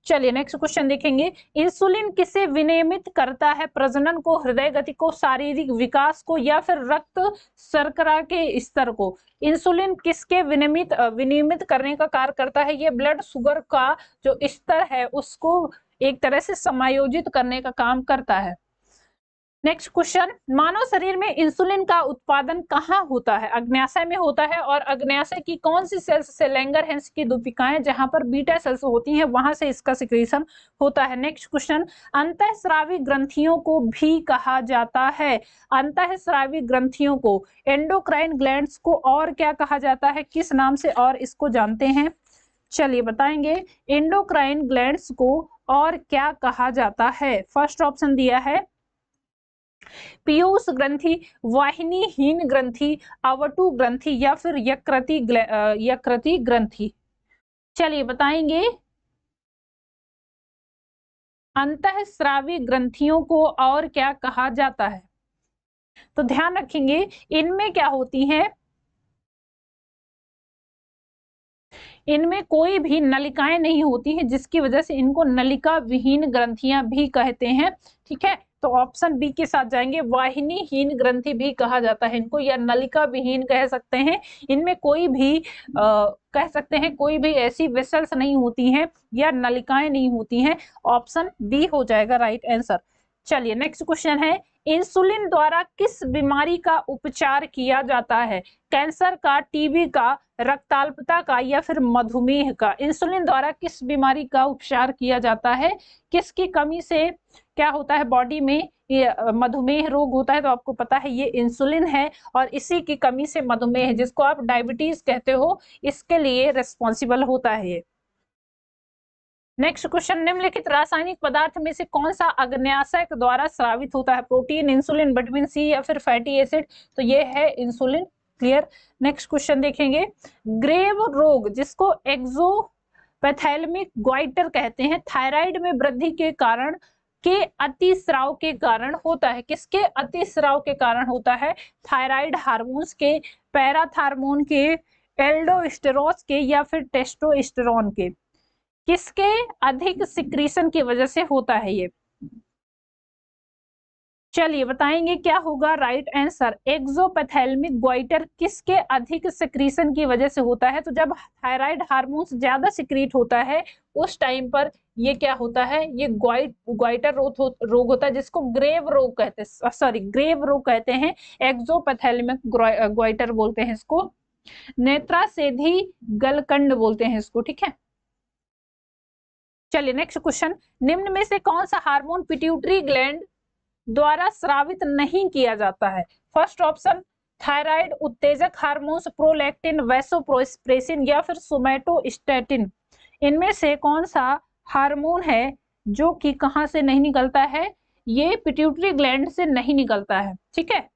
चलिए नेक्स्ट क्वेश्चन देखेंगे, इंसुलिन किसे विनियमित करता है? प्रजनन को, हृदय गति को, शारीरिक विकास को, या फिर रक्त शर्करा के स्तर को? इंसुलिन किसके विनियमित करने का कार्य करता है? ये ब्लड शुगर का जो स्तर है उसको एक तरह से समायोजित करने का काम करता है। नेक्स्ट क्वेश्चन, मानव शरीर में इंसुलिन का उत्पादन कहाँ होता है? अग्न्याशय में होता है। और अग्न्याशय की कौन सी सेल्स से? लैंगरहैंस की दूपिकाएं, जहां पर बीटा सेल्स होती हैं, वहां से इसका सिक्रीशन होता है। नेक्स्ट क्वेश्चन, अंतःस्रावी ग्रंथियों को भी कहा जाता है? अंतःस्रावी ग्रंथियों को, एंडोक्राइन ग्लैंड्स को और क्या कहा जाता है? किस नाम से और इसको जानते हैं? चलिए बताएंगे, एंडोक्राइन ग्लैंड्स को और क्या कहा जाता है? फर्स्ट ऑप्शन दिया है पीयूष ग्रंथि, वाहिनीहीन ग्रंथि, अवटु ग्रंथि, या फिर यकृति ग्रंथि? चलिए बताएंगे, अंतःस्रावी ग्रंथियों को और क्या कहा जाता है? तो ध्यान रखेंगे इनमें क्या होती हैं, इनमें कोई भी नलिकाएं नहीं होती हैं, जिसकी वजह से इनको नलिका विहीन ग्रंथियां भी कहते हैं। ठीक है, तो ऑप्शन बी के साथ जाएंगे, वाहिनीहीन ग्रंथि भी कहा जाता है इनको, या नलिका विहीन कह सकते हैं। इनमें कोई भी कह सकते हैं कोई भी ऐसी वेसल्स नहीं होती हैं या नलिकाएं नहीं होती हैं। ऑप्शन बी हो जाएगा राइट आंसर। चलिए नेक्स्ट क्वेश्चन है, इंसुलिन द्वारा किस बीमारी का उपचार किया जाता है? कैंसर का, टीबी का, रक्ताल्पता का या फिर मधुमेह का? इंसुलिन द्वारा किस बीमारी का उपचार किया जाता है? किसकी कमी से क्या होता है बॉडी में, ये मधुमेह रोग होता है, तो आपको पता है ये इंसुलिन है, और इसी की कमी से मधुमेह, जिसको आप डायबिटीज कहते हो, इसके लिए रिस्पॉन्सिबल होता है ये। नेक्स्ट क्वेश्चन, निम्नलिखित रासायनिक पदार्थ में से कौन सा अग्न्याशय द्वारा स्रावित होता है? प्रोटीन, इंसुलिन, विटामिन सी या फिर फैटी एसिड? तो ये है इंसुलिन। क्लियर। नेक्स्ट क्वेश्चन देखेंगे, ग्रेव रोग जिसको एक्सोपैथेल्मिक ग्वाइटर कहते हैं, थायराइड में वृद्धि के कारण के अतिस्राव के कारण होता है। किसके अतिस्राव के कारण होता है? थायराइड हार्मोन्स के, पैराथार्मोन के, एल्डोस्टेरोस के या फिर टेस्टोस्टेरोन के? किसके अधिक सिक्रीशन की वजह से होता है ये? चलिए बताएंगे क्या होगा राइट आंसर। एक्सोपैथेल्मिक ग्वाइटर किसके अधिक सिक्रीशन की वजह से होता है? तो जब थायराइड हार्मोन्स ज्यादा सिक्रीट होता है उस टाइम पर ये क्या होता है, ये ग्वाइटर रोग होता है, जिसको ग्रेव रोग कहते हैं, सॉरी ग्रेव रोग कहते हैं, एक्सोपैथेल्मिक ग्वाइटर बोलते हैं इसको, नेत्रासेधी गलकंड बोलते हैं इसको। ठीक है, चलिए नेक्स्ट क्वेश्चन, निम्न में से कौन सा हार्मोन पिट्यूटरी ग्लैंड द्वारा स्रावित नहीं किया जाता है? फर्स्ट ऑप्शन थायराइड उत्तेजक हार्मोन्स, प्रोलैक्टिन, वैसोप्रेसिन या फिर सोमैटोस्टैटिन। इनमें से कौन सा हार्मोन है जो कि कहां से नहीं निकलता है? ये पिट्यूटरी ग्लैंड से नहीं निकलता है। ठीक है,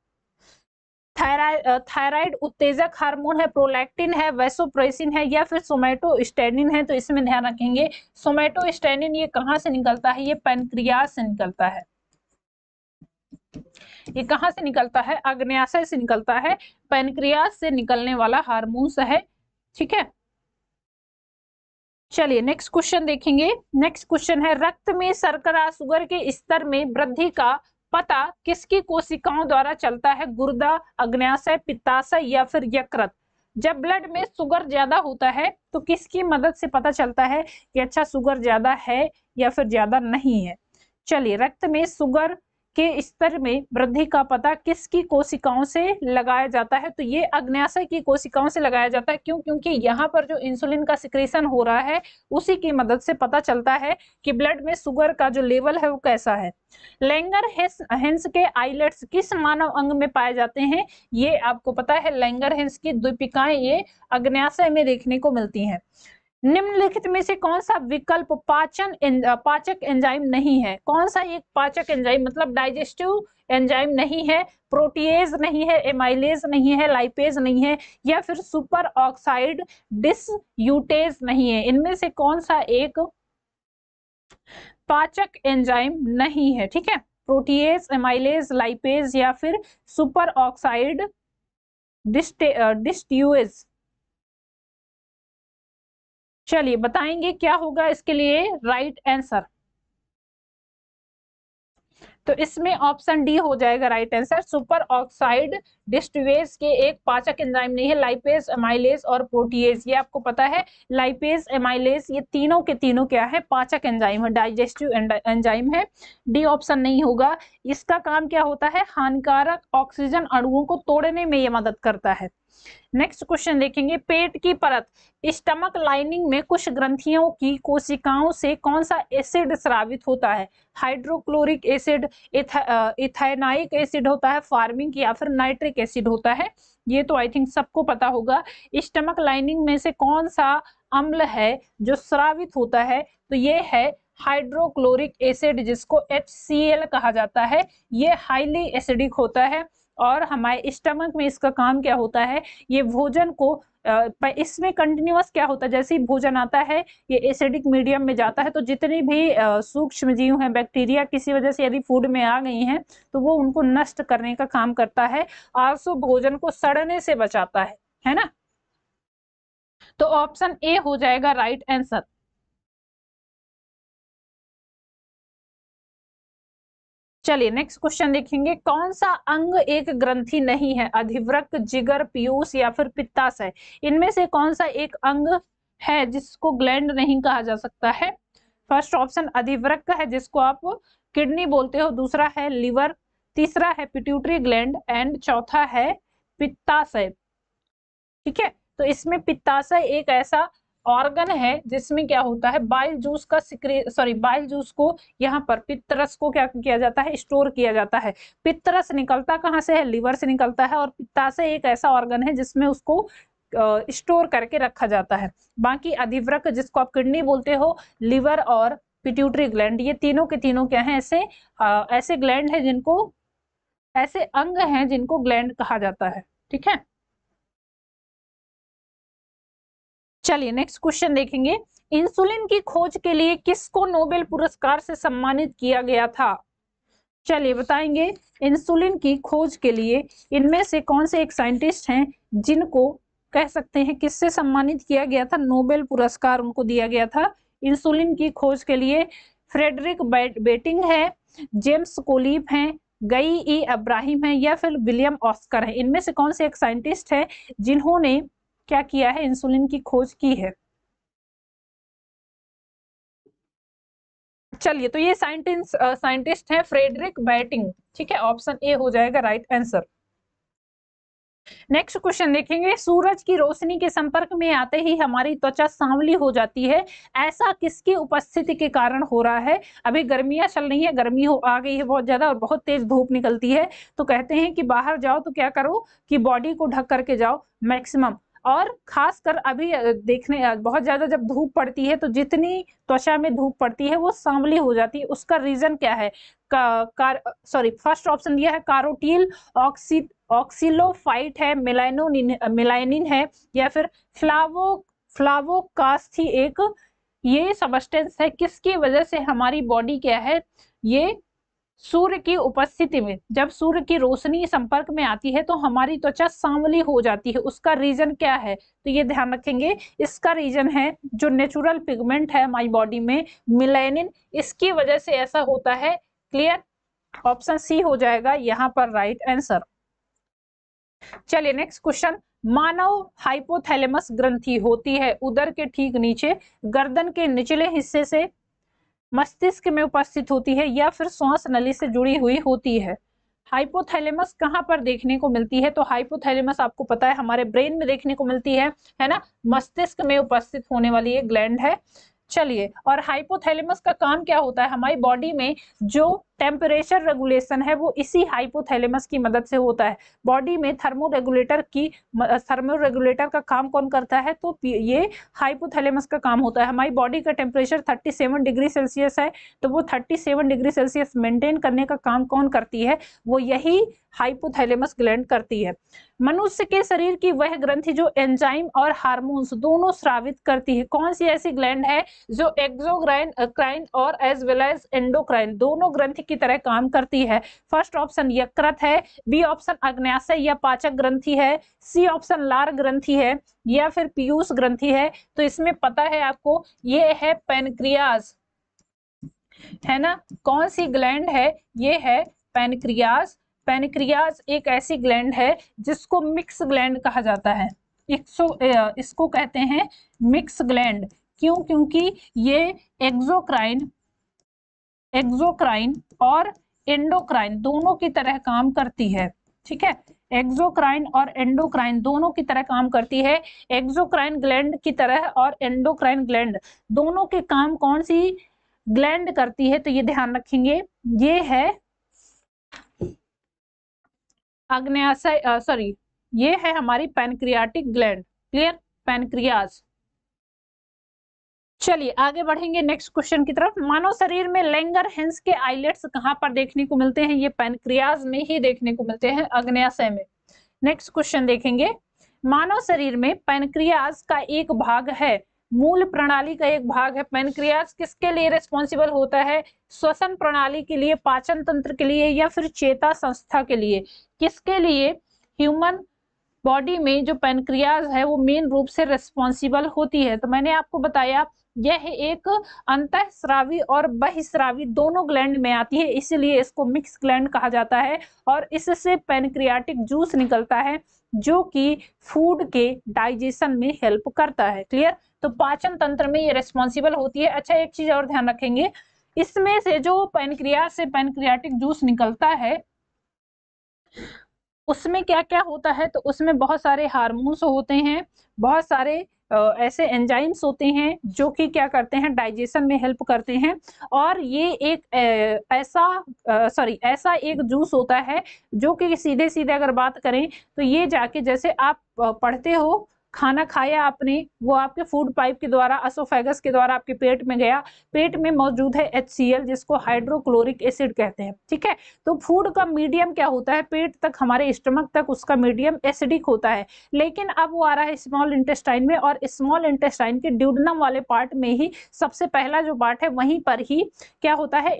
थायराइड उत्तेजक हार्मोन है, प्रोलैक्टिन है, वैसोप्रेसिन है या फिर सोमैटोस्टैटिन है। तो इसमें ध्यान रखेंगे सोमैटोस्टैटिन ये कहां से निकलता है? ये पैनक्रियास से निकलता है। ये कहां से निकलता है? अग्न्याशय से निकलता है, पैनक्रियास से निकलने वाला हार्मोन्स है। ठीक है, चलिए नेक्स्ट क्वेश्चन देखेंगे। नेक्स्ट क्वेश्चन है, रक्त में शर्करा शुगर के स्तर में वृद्धि का पता किसकी कोशिकाओं द्वारा चलता है? गुर्दा, अग्न्याशय, पित्ताशय या फिर यकृत? जब ब्लड में शुगर ज्यादा होता है तो किसकी मदद से पता चलता है कि अच्छा शुगर ज्यादा है या फिर ज्यादा नहीं है? चलिए, रक्त में शुगर के स्तर में वृद्धि का पता किसकी कोशिकाओं से लगाया जाता है? तो ये अग्न्याशय की कोशिकाओं से लगाया जाता है। क्यों? क्योंकि यहाँ पर जो इंसुलिन का सिक्रेशन हो रहा है उसी की मदद से पता चलता है कि ब्लड में शुगर का जो लेवल है वो कैसा है। लैंगर-हेंस के आइलेट्स किस मानव अंग में पाए जाते हैं? ये आपको पता है, लैंगर-हेंस की द्वीपिकाएं ये अग्न्याशय में देखने को मिलती हैं। निम्नलिखित में से कौन सा विकल्प पाचक एंजाइम नहीं है? कौन सा एक पाचक एंजाइम मतलब डाइजेस्टिव एंजाइम नहीं है? प्रोटीएज नहीं है, एमाइलेज नहीं है, लाइपेज नहीं है या फिर सुपर ऑक्साइड डिसयूटेज नहीं है? इनमें से कौन सा एक पाचक एंजाइम नहीं है? ठीक है, प्रोटीएज, एमाइलेज, लाइपेज या फिर सुपर ऑक्साइड डिस्ट्यूएज। चलिए बताएंगे क्या होगा इसके लिए राइट आंसर। तो इसमें ऑप्शन डी हो जाएगा राइट आंसर। सुपर ऑक्साइड डिस्ट्यूएज के एक पाचक एंजाइम नहीं है, लाइपेज, एमाइलेज और प्रोटीएज। ये आपको पता है, लाइपेज, एमाइलेज ये तीनों के तीनों क्या है? पाचक एंजाइम है, डाइजेस्टिव एंजाइम है। डी ऑप्शन नहीं होगा। इसका काम क्या होता है? हानिकारक ऑक्सीजन अणुओं को तोड़ने में ये मदद करता है। नेक्स्ट क्वेश्चन देखेंगे, पेट की परत स्टमक लाइनिंग में कुछ ग्रंथियों की कोशिकाओं से कौन सा एसिड स्रावित होता है? हाइड्रोक्लोरिक एसिड, इथेनाइक एसिड होता है, फार्मिक या फिर नाइट्रिक एसिड होता है? ये तो आई थिंक सबको पता होगा। स्टमक लाइनिंग में से कौन सा अम्ल है जो स्रावित होता है? तो ये है हाइड्रोक्लोरिक एसिड, जिसको HCl कहा जाता है। ये हाईली एसिडिक होता है। और हमारे स्टमक में इसका काम क्या होता है, ये भोजन को इसमें कंटिन्यूअस क्या होता है, जैसे ही भोजन आता है ये एसिडिक मीडियम में जाता है, तो जितनी भी सूक्ष्म जीव हैं, बैक्टीरिया किसी वजह से यदि फूड में आ गई हैं तो वो उनको नष्ट करने का काम करता है, आलसो भोजन को सड़ने से बचाता है ना। तो ऑप्शन ए हो जाएगा राइट आंसर। चलिए नेक्स्ट क्वेश्चन देखेंगे, कौन सा अंग एक ग्रंथि नहीं है, अधिवृक्क, जिगर, पीयूष या फिर पित्ताशय। इनमें से कौन सा एक अंग है जिसको ग्लैंड नहीं कहा जा सकता है। फर्स्ट ऑप्शन अधिवृक्क है जिसको आप किडनी बोलते हो, दूसरा है लिवर, तीसरा है पिट्यूटरी ग्लैंड एंड चौथा है पित्ताशय। ठीक है, तो इसमें पित्ताशय एक ऐसा ऑर्गन है जिसमें क्या होता है, बाइल जूस का बाइल जूस को यहाँ पर पित्तरस को क्या किया जाता है, स्टोर किया जाता है। पित्तरस निकलता कहाँ से है, लिवर से निकलता है, और पित्ताशय एक ऐसा ऑर्गन है जिसमें उसको स्टोर करके रखा जाता है। बाकी अधिवृक्क जिसको आप किडनी बोलते हो, लिवर और पिट्यूटरी ग्लैंड, ये तीनों के तीनों क्या है, ऐसे ग्लैंड है जिनको, ऐसे अंग हैं जिनको ग्लैंड कहा जाता है। ठीक है, चलिए नेक्स्ट क्वेश्चन देखेंगे, इंसुलिन की खोज के लिए किसको नोबेल पुरस्कार से सम्मानित किया गया था। चलिए बताएंगे, इंसुलिन की खोज के लिए इनमें से कौन से एक साइंटिस्ट हैं जिनको कह सकते हैं किससे सम्मानित किया गया था, नोबेल पुरस्कार उनको दिया गया था इंसुलिन की खोज के लिए। फ्रेडरिक बेटिंग है, जेम्स कोलीफ हैं, गई ई अब्राहिम है या फिर विलियम ऑस्कर है। इनमें से कौन से एक साइंटिस्ट है जिन्होंने क्या किया है, इंसुलिन की खोज की है। चलिए, तो ये साइंटिस्ट है फ्रेडरिक बेटिंग। ठीक है, ऑप्शन ए हो जाएगा राइट आंसर। नेक्स्ट क्वेश्चन देखेंगे, सूरज की रोशनी के संपर्क में आते ही हमारी त्वचा सांवली हो जाती है, ऐसा किसकी उपस्थिति के कारण हो रहा है। अभी गर्मियां चल रही है, गर्मी आ गई है बहुत ज्यादा और बहुत तेज धूप निकलती है, तो कहते हैं कि बाहर जाओ तो क्या करो कि बॉडी को ढक करके जाओ मैक्सिमम, और खासकर अभी देखने बहुत ज्यादा जब धूप पड़ती है तो जितनी त्वचा में धूप पड़ती है वो सांवली हो जाती है। उसका रीजन क्या है, फर्स्ट ऑप्शन दिया है कारोटील ऑक्सीलोफाइट है, मिलानिन है या फिर फ्लावोकास्थी एक ये सबस्टेंस है, किसकी वजह से हमारी बॉडी क्या है, ये सूर्य की उपस्थिति में जब सूर्य की रोशनी संपर्क में आती है तो हमारी त्वचा सांवली हो जाती है। उसका रीजन क्या है, तो ये ध्यान रखेंगे, इसका रीजन है जो नेचुरल पिगमेंट है हमारी बॉडी में मिलेनिन, इसकी वजह से ऐसा होता है। क्लियर, ऑप्शन सी हो जाएगा यहाँ पर राइट आंसर। चलिए नेक्स्ट क्वेश्चन, मानव हाइपोथैलेमस ग्रंथि होती है उदर के ठीक नीचे, गर्दन के निचले हिस्से से, मस्तिष्क में उपस्थित होती है या फिर श्वास नली से जुड़ी हुई होती है। हाइपोथैलेमस कहाँ पर देखने को मिलती है, तो हाइपोथैलेमस आपको पता है हमारे ब्रेन में देखने को मिलती है ना, मस्तिष्क में उपस्थित होने वाली एक ग्लैंड है। चलिए, और हाइपोथैलेमस का काम क्या होता है, हमारी बॉडी में जो टेम्परेचर रेगुलेशन है वो इसी हाइपोथैलेमस की मदद से होता है। बॉडी में थर्मोरेगुलेटर का काम कौन करता है, तो ये हाइपोथैलेमस का काम होता है। हमारी बॉडी का टेम्परेचर 37 डिग्री सेल्सियस है, तो वो 37 डिग्री सेल्सियस मेंटेन करने का काम कौन करती है, वो यही हाइपोथैलेमस ग्लैंड करती है। मनुष्य के शरीर की वह ग्रंथि जो एंजाइम और हार्मोन्स दोनों स्रावित करती है, कौन सी ऐसी ग्लैंड है जो एक्सोक्राइन और एज वेल एज एंडोक्राइन दोनों ग्रंथि की तरह काम करती है। फर्स्ट ऑप्शन यकृत है, बी ऑप्शन अग्न्याशय या पाचक ग्रंथि है, सी ऑप्शन लार ग्रंथि है या फिर पीयूष ग्रंथि है। तो इसमें पता है आपको, ये है पैनक्रियाज, है ना, कौन सी ग्लैंड है, ये है पैनक्रियाज। पैनक्रियाज एक ऐसी ग्लैंड है जिसको मिक्स ग्लैंड कहा जाता है, इसको कहते हैं मिक्स ग्लैंड। क्यों, क्योंकि ये एक्सोक्राइन और एंडोक्राइन दोनों की तरह काम करती है। ठीक है, एक्सोक्राइन और एंडोक्राइन दोनों की तरह काम करती है। एक्सोक्राइन ग्लैंड की तरह और एंडोक्राइन ग्लैंड दोनों के काम कौन सी ग्लैंड करती है, तो ये ध्यान रखेंगे, ये है अग्न्याशय ये है हमारी पैनक्रियाटिक ग्लैंड। Clear, pancreas. चलिए आगे बढ़ेंगे नेक्स्ट क्वेश्चन की तरफ। मानव शरीर में लैंगरहैंस के आइलेट्स कहाँ पर देखने को मिलते हैं? ये पैनक्रियाज में ही देखने को मिलते हैं, अग्न्याशय में। नेक्स्ट क्वेश्चन देखेंगे। मानव शरीर में पैनक्रियाज का एक भाग है, मूल प्रणाली का एक भाग है। पैनक्रियाज किसके लिए रिस्पॉन्सिबल होता है? श्वसन प्रणाली के लिए, पाचन तंत्र के लिए, या फिर चेता संस्था के लिए? किसके लिए ह्यूमन बॉडी में जो पैनक्रियाज है वो मेन रूप से रिस्पॉन्सिबल होती है? तो मैंने आपको बताया यह एक अंतःस्रावी और बहिस्रावी दोनों ग्लैंड में आती है, इसीलिए इसको मिक्स ग्लैंड कहा जाता है। और इससे पैनक्रियाटिक जूस निकलता है जो कि फूड के डाइजेशन में हेल्प करता है। क्लियर? तो पाचन तंत्र में ये रिस्पॉन्सिबल होती है। अच्छा, एक चीज और ध्यान रखेंगे, इसमें से जो पैनक्रियाज से पैनक्रियाटिक जूस निकलता है उसमें क्या क्या होता है? तो उसमें बहुत सारे हार्मोन्स होते हैं, बहुत सारे ऐसे एंजाइम्स होते हैं जो कि क्या करते हैं, डाइजेशन में हेल्प करते हैं। और ये एक ऐसा एक जूस होता है जो कि सीधे सीधे अगर बात करें तो ये जाके, जैसे आप पढ़ते हो, खाना खाया आपने, वो आपके फूड पाइप के द्वारा, असोफेगस के द्वारा आपके पेट में गया, पेट में मौजूद है HCl जिसको हाइड्रोक्लोरिक एसिड कहते हैं। ठीक है, तो फूड का मीडियम क्या होता है? पेट तक, हमारे स्टमक तक उसका मीडियम एसिडिक होता है। लेकिन अब वो आ रहा है स्मॉल इंटेस्टाइन में, और स्मॉल इंटेस्टाइन के ड्यूडेनम वाले पार्ट में ही सबसे पहला जो पार्ट है वहीं पर ही क्या होता है,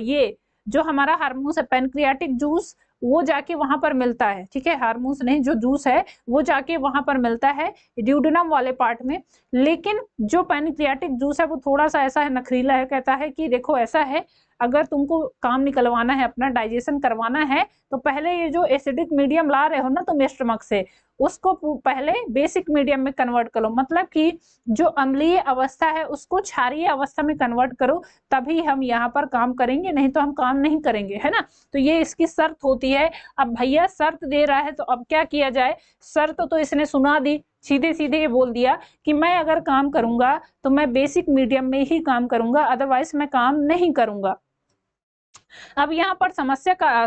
ये जो हमारा हार्मोन्स है पैनक्रियाटिक जूस, वो जाके वहां पर मिलता है। ठीक है, हार्मोन्स नहीं, जो जूस है वो जाके वहां पर मिलता है ड्यूडेनम वाले पार्ट में। लेकिन जो पैनक्रियाटिक जूस है वो थोड़ा सा ऐसा है, नखरीला है, कहता है कि देखो ऐसा है, अगर तुमको काम निकलवाना है, अपना डाइजेशन करवाना है, तो पहले ये जो एसिडिक मीडियम ला रहे हो ना तुम स्टमक से, उसको पहले बेसिक मीडियम में कन्वर्ट करो। मतलब कि जो अम्लीय अवस्था है उसको क्षारीय अवस्था में कन्वर्ट करो, तभी हम यहाँ पर काम करेंगे, नहीं तो हम काम नहीं करेंगे, है ना। तो ये इसकी शर्त होती है। अब भैया शर्त दे रहा है तो अब क्या किया जाए? शर्त तो इसने सुना दी, सीधे सीधे ये बोल दिया कि मैं अगर काम करूंगा तो मैं बेसिक मीडियम में ही काम करूंगा, अदरवाइज मैं काम नहीं करूंगा। अब यहाँ पर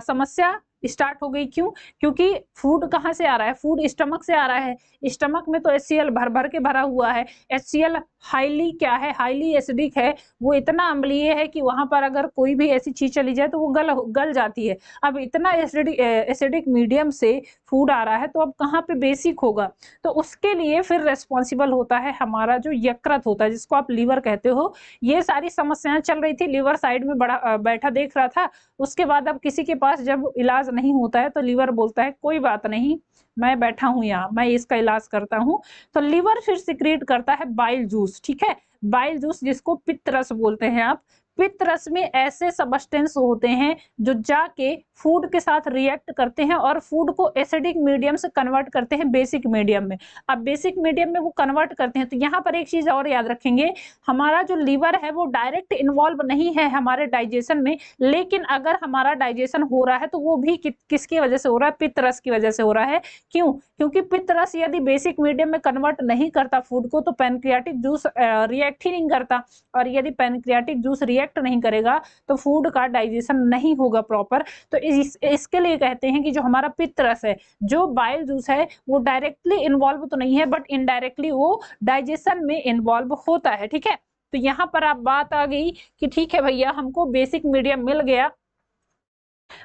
समस्या स्टार्ट हो गई। क्यों? क्योंकि फूड कहाँ से आ रहा है? फूड स्टमक से आ रहा है। स्टमक में तो HCl भर भर के भरा हुआ है। HCl हाईली क्या है? हाईली एसिडिक है। वो इतना अम्लीय है कि वहां पर अगर कोई भी ऐसी चीज चली जाए तो वो गल जाती है। अब इतना एसिडिक मीडियम से फूड आ रहा है तो अब कहाँ पे बेसिक होगा? तो उसके लिए फिर रेस्पॉन्सिबल होता है हमारा जो यकृत होता है, जिसको आप लीवर कहते हो। ये सारी समस्याएं चल रही थी, लीवर साइड में बड़ा बैठा देख रहा था। उसके बाद अब किसी के पास जब इलाज नहीं होता है तो लीवर बोलता है कोई बात नहीं, मैं बैठा हूं यहाँ, मैं इसका इलाज करता हूं। तो लीवर फिर सिक्रीट करता है बाइल जूस। ठीक है, बाइल जूस जिसको पित्त रस बोलते हैं आप। पित्त रस में ऐसे सबस्टेंस होते हैं जो जाके फूड के साथ रिएक्ट करते हैं और फूड को एसिडिक मीडियम से कन्वर्ट करते हैं बेसिक मीडियम में। अब बेसिक मीडियम में वो कन्वर्ट करते हैं तो यहाँ पर एक चीज और याद रखेंगे, हमारा जो लीवर है वो डायरेक्ट इन्वॉल्व नहीं है हमारे डाइजेशन में, लेकिन अगर हमारा डाइजेशन हो रहा है तो वो भी किसकी वजह से हो रहा है? पित्त रस की वजह से हो रहा है। क्यों? क्योंकि पित्त रस यदि बेसिक मीडियम में कन्वर्ट नहीं करता फूड को तो पैनक्रियाटिक जूस रिएक्ट ही नहीं करता, और यदि पैनक्रियाटिक जूस रिएक्ट नहीं करेगा तो फूड का डाइजेशन नहीं होगा प्रॉपर। तो इसके लिए कहते हैं कि जो हमारा पित्त रस है, जो बाइल जूस है, वो डायरेक्टली इन्वॉल्व तो नहीं है बट इनडायरेक्टली वो डाइजेशन में इन्वॉल्व होता है। ठीक है, तो यहाँ पर आप बात आ गई कि ठीक है भैया हमको बेसिक मीडियम मिल गया,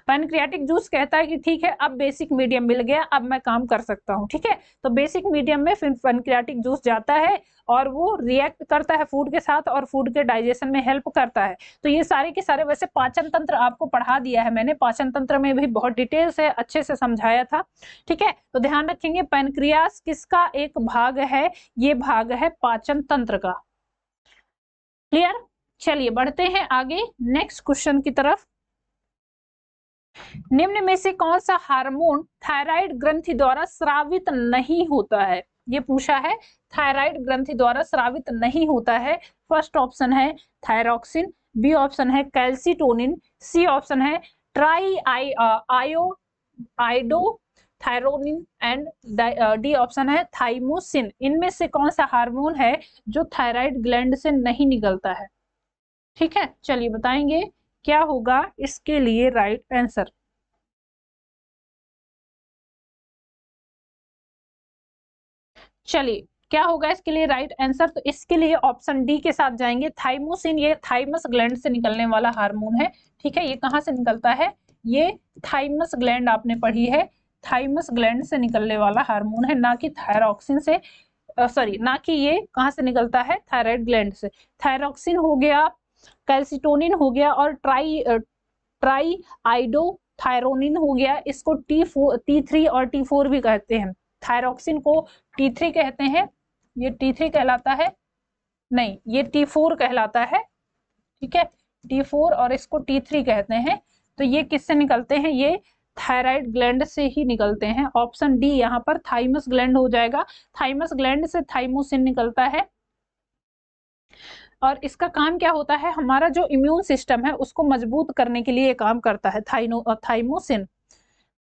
पैनक्रियाटिक जूस कहता है कि ठीक है अब बेसिक मीडियम मिल गया, अब मैं काम कर सकता हूं। ठीक है, तो बेसिक मीडियम में फिर पैनक्रियाटिक जूस जाता है और वो रिएक्ट करता है फूड के साथ और फूड के डाइजेशन में हेल्प करता है। तो ये सारे के सारे, वैसे पाचन तंत्र आपको पढ़ा दिया है मैंने, पाचन तंत्र में भी बहुत डिटेल से अच्छे से समझाया था। ठीक है, तो ध्यान रखेंगे पैनक्रियास किसका एक भाग है? ये भाग है पाचन तंत्र का। क्लियर? चलिए बढ़ते हैं आगे नेक्स्ट क्वेश्चन की तरफ। निम्न में से कौन सा हार्मोन थायराइड ग्रंथि द्वारा स्रावित नहीं होता है? ये पूछा है, थायराइड ग्रंथि द्वारा स्रावित नहीं होता है। फर्स्ट ऑप्शन है थायरोक्सिन, बी ऑप्शन है कैल्सिटोनिन, सी ऑप्शन है triiodothyronine and D option है थाइमोसिन। इनमें से कौन सा हार्मोन है जो थायराइड ग्लैंड से नहीं निकलता है? ठीक है, चलिए बताएंगे क्या होगा इसके लिए राइट आंसर। चलिए क्या होगा इसके लिए राइट आंसर? तो इसके लिए ऑप्शन डी के साथ जाएंगे, थाइमोसिन। ये थाइमस ग्लैंड से निकलने वाला हार्मोन है, ठीक है। ये कहाँ से निकलता है? ये थाइमस ग्लैंड आपने पढ़ी है, थाइमस ग्लैंड से निकलने वाला हार्मोन है, ना कि थायरॉक्सिन से, सॉरी ना कि ये कहाँ से निकलता है? थायराइड ग्लैंड से। थायरॉक्सिन हो गया, कैल्सिटोनिन हो गया और ट्राई आइडोथायरोनिन हो गया। इसको T3 और T4 भी कहते हैं। थायरॉक्सिन को T3 कहते हैं, ये T3 कहलाता है, नहीं ये T4 कहलाता है, ठीक है, T4, और इसको T3 कहते हैं। तो ये किससे निकलते हैं? ये थायराइड ग्लैंड से ही निकलते हैं। ऑप्शन डी यहाँ पर थाइमस ग्लैंड हो जाएगा। थाइमस ग्लैंड से थाइमोसिन निकलता है और इसका काम क्या होता है? हमारा जो इम्यून सिस्टम है उसको मजबूत करने के लिए काम करता है थाइमोसिन।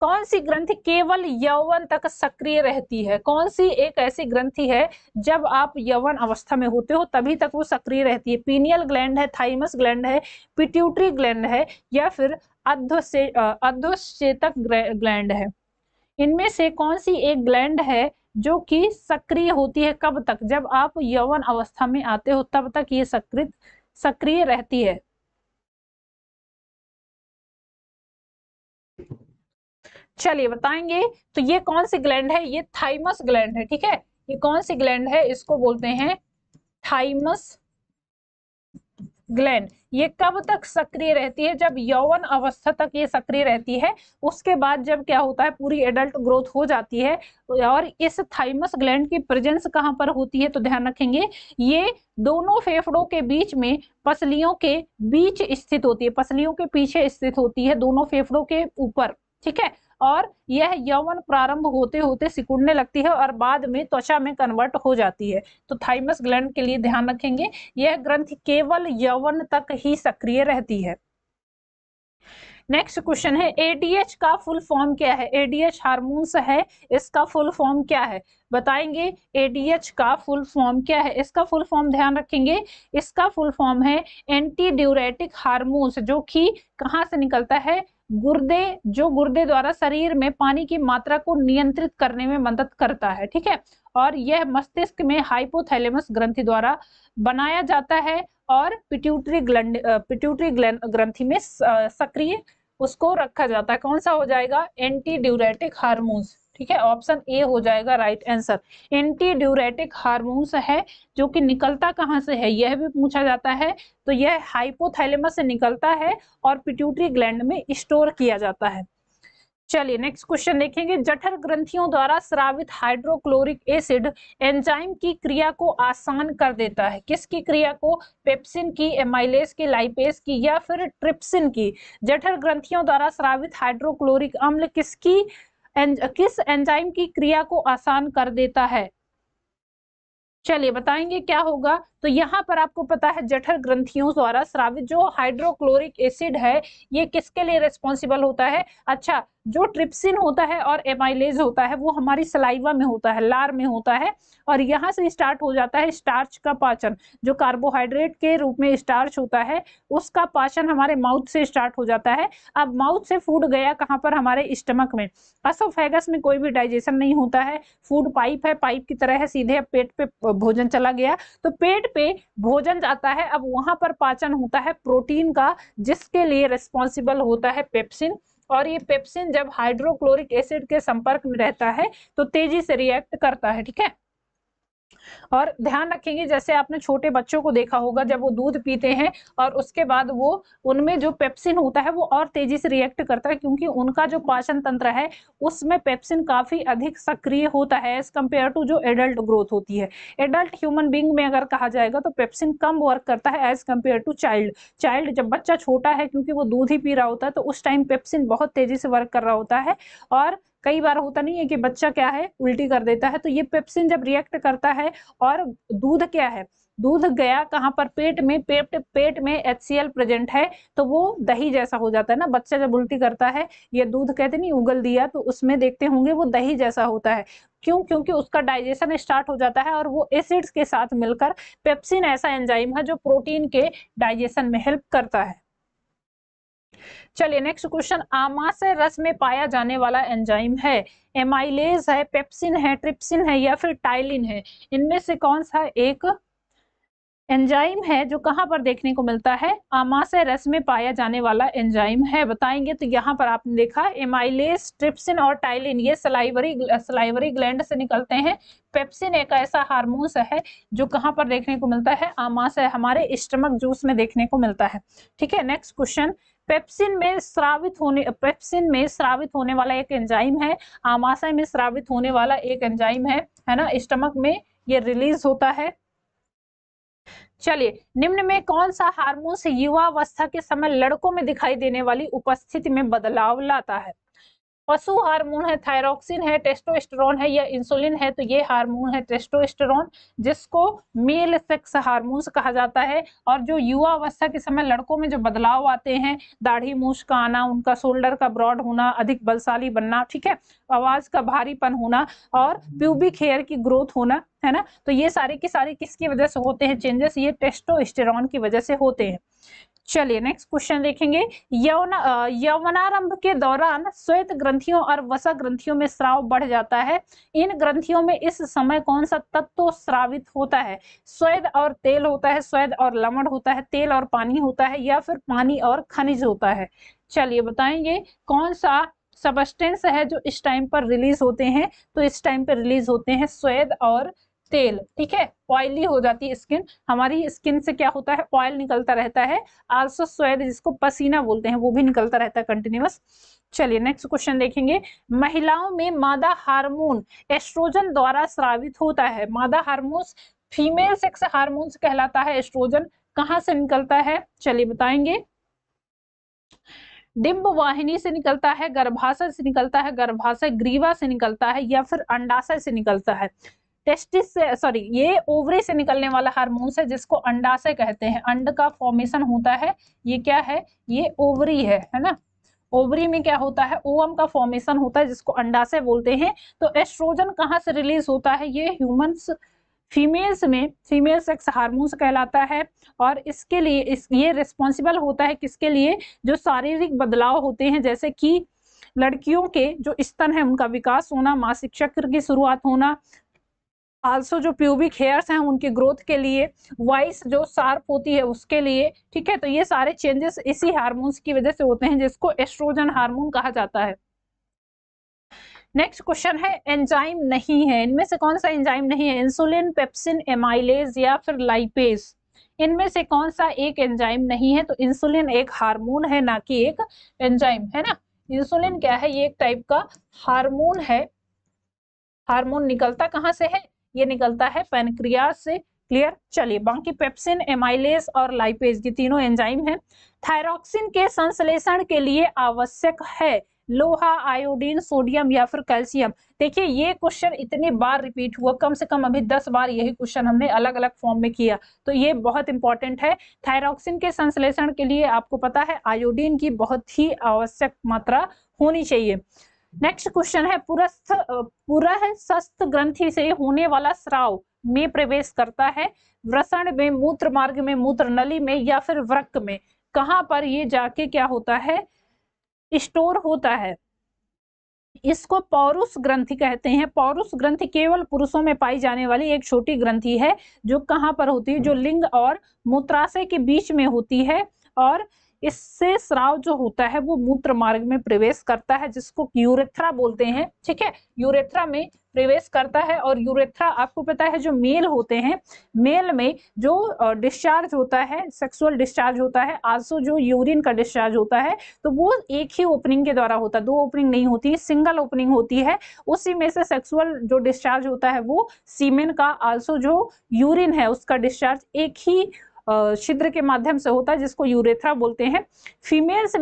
कौन सी ग्रंथि केवल यौवन तक सक्रिय रहती है? कौन सी एक ऐसी ग्रंथि है जब आप यौवन अवस्था में होते हो तभी तक वो सक्रिय रहती है? पीनियल ग्लैंड है, थाइमस ग्लैंड है, पिट्यूटरी ग्लैंड है, या फिर अधोश्चेतक ग्लैंड है? इनमें से कौन सी एक ग्लैंड है जो कि सक्रिय होती है? कब तक? जब आप यौवन अवस्था में आते हो तब तक ये सक्रिय रहती है। चलिए बताएंगे। तो ये कौन सी ग्लैंड है? ये थाइमस ग्लैंड है, ठीक है। ये कौन सी ग्लैंड है? इसको बोलते हैं थाइमस ग्लैंड। ये कब तक सक्रिय रहती है? जब यौवन अवस्था तक ये सक्रिय रहती है। उसके बाद जब क्या होता है, पूरी एडल्ट ग्रोथ हो जाती है। और इस थाइमस ग्लैंड की प्रेजेंस कहाँ पर होती है? तो ध्यान रखेंगे, ये दोनों फेफड़ों के बीच में, पसलियों के बीच स्थित होती है, पसलियों के पीछे स्थित होती है, दोनों फेफड़ों के ऊपर, ठीक है। और यह यौवन प्रारंभ होते होते सिकुड़ने लगती है और बाद में त्वचा में कन्वर्ट हो जाती है। तो थाइमस ग्लैंड के लिए ध्यान रखेंगे, यह ग्रंथि केवल यौवन तक ही सक्रिय रहती है। नेक्स्ट क्वेश्चन है, एडीएच का फुल फॉर्म क्या है? एडीएच हार्मोन्स है, इसका फुल फॉर्म क्या है? बताएंगे एडीएच का फुल फॉर्म क्या है? इसका फुल फॉर्म ध्यान रखेंगे, इसका फुल फॉर्म है एंटी ड्यूरेटिक हार्मोन्स, जो कि कहाँ से निकलता है? गुर्दे द्वारा शरीर में पानी की मात्रा को नियंत्रित करने में मदद करता है, ठीक है। और यह मस्तिष्क में हाइपोथैलेमस ग्रंथि द्वारा बनाया जाता है और पिट्यूटरी ग्रंथि में सक्रिय उसको रखा जाता है। कौन सा हो जाएगा? एंटी ड्यूरेटिक हार्मोन्स, ठीक है। ऑप्शन ए हो जाएगा right answer. Anti diuretic hormones है, जो कि निकलता कहाँ से है यह भी पूछा जाता है। तो यह हाइपोथैलेमस से निकलता है और पिट्यूटरी ग्लैंड में स्टोर किया जाता है। चलिए नेक्स्ट क्वेश्चन देखेंगे, जठर ग्रंथियों द्वारा स्रावित हाइड्रोक्लोरिक एसिड एंजाइम की क्रिया को आसान कर देता है। किसकी क्रिया को? पेप्सिन की, एमाइलेज की, लाइपेज की, या फिर ट्रिप्सिन की? जठर ग्रंथियों द्वारा स्रावित हाइड्रोक्लोरिक अम्ल किस एंजाइम की क्रिया को आसान कर देता है? चलिए बताएंगे क्या होगा। तो यहाँ पर आपको पता है, जठर ग्रंथियों द्वारा स्रावित जो हाइड्रोक्लोरिक एसिड है, ये किसके लिए रिस्पॉन्सिबल होता है? अच्छा, जो ट्रिप्सिन होता है और एमाइलेज होता है वो हमारी सलाइवा में होता है, लार में होता है, और यहाँ से स्टार्ट हो जाता है स्टार्च का पाचन। जो कार्बोहाइड्रेट के रूप में स्टार्च होता है उसका पाचन हमारे माउथ से स्टार्ट हो जाता है। अब माउथ से फूड गया कहाँ पर? हमारे स्टमक में। एसोफेगस में कोई भी डाइजेशन नहीं होता है, फूड पाइप है, पाइप की तरह है, सीधे पेट पे भोजन चला गया। तो पेट पे भोजन जाता है, अब वहां पर पाचन होता है प्रोटीन का, जिसके लिए रिस्पॉन्सिबल होता है पेप्सिन। और ये पेप्सिन जब हाइड्रोक्लोरिक एसिड के संपर्क में रहता है तो तेजी से रिएक्ट करता है, ठीक है। और ध्यान रखेंगे, जैसे आपने छोटे बच्चों को देखा होगा, जब वो दूध पीते हैं और उसके बाद वो उनमें जो पेप्सिन होता है वो और तेजी से रिएक्ट करता है, क्योंकि उनका जो पाचन तंत्र है उसमें पेप्सिन काफी अधिक सक्रिय होता है एज कंपेयर टू जो एडल्ट ग्रोथ होती है। एडल्ट ह्यूमन बींग में अगर कहा जाएगा तो पेप्सिन कम वर्क करता है एज कंपेयर टू चाइल्ड जब बच्चा छोटा है, क्योंकि वो दूध ही पी रहा होता है, तो उस टाइम पेप्सिन बहुत तेजी से वर्क कर रहा होता है। और कई बार होता नहीं है कि बच्चा क्या है, उल्टी कर देता है, तो ये पेप्सिन जब रिएक्ट करता है, और दूध क्या है, दूध गया कहाँ पर? पेट में। पेट में HCl प्रेजेंट है, तो वो दही जैसा हो जाता है ना। बच्चा जब उल्टी करता है, ये दूध कहते नहीं उगल दिया, तो उसमें देखते होंगे वो दही जैसा होता है। क्यों? क्योंकि उसका डाइजेशन स्टार्ट हो जाता है और वो एसिड्स के साथ मिलकर, पेप्सिन ऐसा एंजाइम है जो प्रोटीन के डाइजेशन में हेल्प करता है। चलिए नेक्स्ट क्वेश्चन, आमाशय रस में पाया जाने वाला एंजाइम है, एमाइलेज है, पेप्सिन है, ट्रिप्सिन है या फिर टाइलिन है। इनमें से कौन सा एक एंजाइम है जो कहां पर देखने को मिलता है, आमाशय रस में पाया जाने वाला एंजाइम है, बताएंगे। तो यहाँ पर आपने देखा एमाइलेज, ट्रिप्सिन और टाइलिन ये सलाइवरी ग्लैंड से निकलते हैं। पेप्सिन एक ऐसा हार्मोन्स है जो कहां पर देखने को मिलता है, आमाशय, हमारे स्टमक जूस में देखने को मिलता है। ठीक है, नेक्स्ट क्वेश्चन, पेप्सिन में स्रावित होने वाला एक एंजाइम है, आमाशय में स्रावित होने वाला एक एंजाइम है ना, स्टमक में ये रिलीज होता है। चलिए, निम्न में कौन सा हार्मोन से युवावस्था के समय लड़कों में दिखाई देने वाली उपस्थिति में बदलाव लाता है। पशु हार्मोन है, थायरोक्सिन है, टेस्टोस्टेरोन है या इंसुलिन है। तो ये हार्मोन है टेस्टोस्टेरोन, जिसको मेल सेक्स हार्मोन्स कहा जाता है। और जो युवा अवस्था के समय लड़कों में जो बदलाव आते हैं, दाढ़ी मूछ का आना, उनका शोल्डर का ब्रॉड होना, अधिक बलशाली बनना, ठीक है, आवाज का भारीपन होना और प्यूबिक हेयर की ग्रोथ होना, है ना, तो ये सारे के सारे किसकी वजह से होते हैं चेंजेस, ये टेस्टोस्टेरोन की वजह से होते हैं। चलिए नेक्स्ट क्वेश्चन देखेंगे, यौवनारंभ के दौरान श्वेत ग्रंथियों और वसा ग्रंथियों में स्राव बढ़ जाता है। इन ग्रंथियों में इस समय कौन सा तत्व स्रावित होता है, स्वेद और तेल होता है, स्वेद और लवण होता है, तेल और पानी होता है या फिर पानी और खनिज होता है। चलिए बताएंगे कौन सा सबस्टेंस है जो इस टाइम पर रिलीज होते हैं। तो इस टाइम पर रिलीज होते हैं स्वेद और तेल। ठीक है, ऑयली हो जाती है स्किन, हमारी स्किन से क्या होता है, ऑयल निकलता रहता है, आल्सो स्वेट जिसको पसीना बोलते हैं वो भी निकलता रहता है कंटिन्यूअस। चलिए नेक्स्ट क्वेश्चन देखेंगे, महिलाओं में मादा हार्मोन एस्ट्रोजन द्वारा स्रावित होता है। मादा हार्मोन फीमेल सेक्स हार्मोन्स कहलाता है। एस्ट्रोजन कहां से निकलता है, चलिए बताएंगे। डिंब वाहिनी से निकलता है, गर्भाशय से निकलता है, गर्भाशय ग्रीवा से निकलता है या फिर अंडाशय से निकलता है। टेस्टिस से, सॉरी, ये ओवरी से निकलने वाला हार्मोन है जिसको अंडाशय कहते हैं। अंड का फॉर्मेशन होता है, ये क्या है, ये ओवरी है ना। ओवरी में क्या होता है, ओवम का फॉर्मेशन होता है जिसको अंडाशय बोलते हैं। तो एस्ट्रोजन कहाँ से रिलीज होता है, ये ह्यूमंस फीमेल्स में फीमेल सेक्स हार्मोन्स कहलाता है। और इसके लिए ये रिस्पॉन्सिबल होता है किसके लिए, जो शारीरिक बदलाव होते हैं, जैसे कि लड़कियों के जो स्तन है उनका विकास होना, मासिक चक्र की शुरुआत होना, आल्सो जो प्यूबिक हेयर्स हैं उनकी ग्रोथ के लिए, वॉइस जो शार्प होती है उसके लिए। ठीक है, तो ये सारे चेंजेस इसी हार्मोन्स की वजह से होते हैं जिसको एस्ट्रोजन हार्मोन कहा जाता है। नेक्स्ट क्वेश्चन है, एंजाइम नहीं है, इनमें से कौन सा एंजाइम नहीं है, इंसुलिन, पेप्सिन, एमाइलेज या फिर लाइपेज। इनमें से कौन सा एक एंजाइम नहीं है। तो इंसुलिन एक हार्मोन है, ना कि एक एंजाइम, है ना। इंसुलिन क्या है, ये एक टाइप का हार्मोन है। हार्मोन निकलता कहां से है, ये निकलता है पैनक्रियाज से। क्लियर। चलिए, बाकी पेप्सिन, एमाइलेज और लाइपेज ये तीनों एंजाइम हैं। थायरॉक्सिन के संश्लेषण के लिए आवश्यक है लोहा, आयोडीन, सोडियम या फिर कैल्शियम। देखिए, ये क्वेश्चन इतनी बार रिपीट हुआ, कम से कम अभी 10 बार यही क्वेश्चन हमने अलग अलग फॉर्म में किया, तो ये बहुत इंपॉर्टेंट है। थायरॉक्सिन के संश्लेषण के लिए आपको पता है आयोडीन की बहुत ही आवश्यक मात्रा होनी चाहिए। नेक्स्ट क्वेश्चन है, पुरस्थ ग्रंथि से होने वाला स्राव में प्रवेश करता है, वृषण में, मूत्र मार्ग में, मूत्र नली में या फिर वृक्क में। कहां पर ये जाके क्या होता है, स्टोर होता है। इसको पौरुष ग्रंथि कहते हैं। पौरुष ग्रंथि केवल पुरुषों में पाई जाने वाली एक छोटी ग्रंथि है जो कहां पर होती है, जो लिंग और मूत्राशय के बीच में होती है। और इससे स्राव जो होता है वो मूत्र मार्ग में प्रवेश करता है, जिसको यूरेथ्रा बोलते हैं। ठीक है, यूरेथ्रा में प्रवेश करता है। और यूरेथ्रा आपको पता है जो मेल होते हैं, मेल में जो डिस्चार्ज होता है, सेक्सुअल डिस्चार्ज होता है, आल्सो जो यूरिन का डिस्चार्ज होता है, तो वो एक ही ओपनिंग के द्वारा होता है, दो ओपनिंग नहीं होती, सिंगल ओपनिंग होती है। उसी में से सेक्सुअल जो डिस्चार्ज होता है वो सीमेन का, आल्सो जो यूरिन है उसका डिस्चार्ज एक ही छिद्र के माध्यम से होता है, जिसको यूरेथ्रा बोलते हैं। फीमेल्स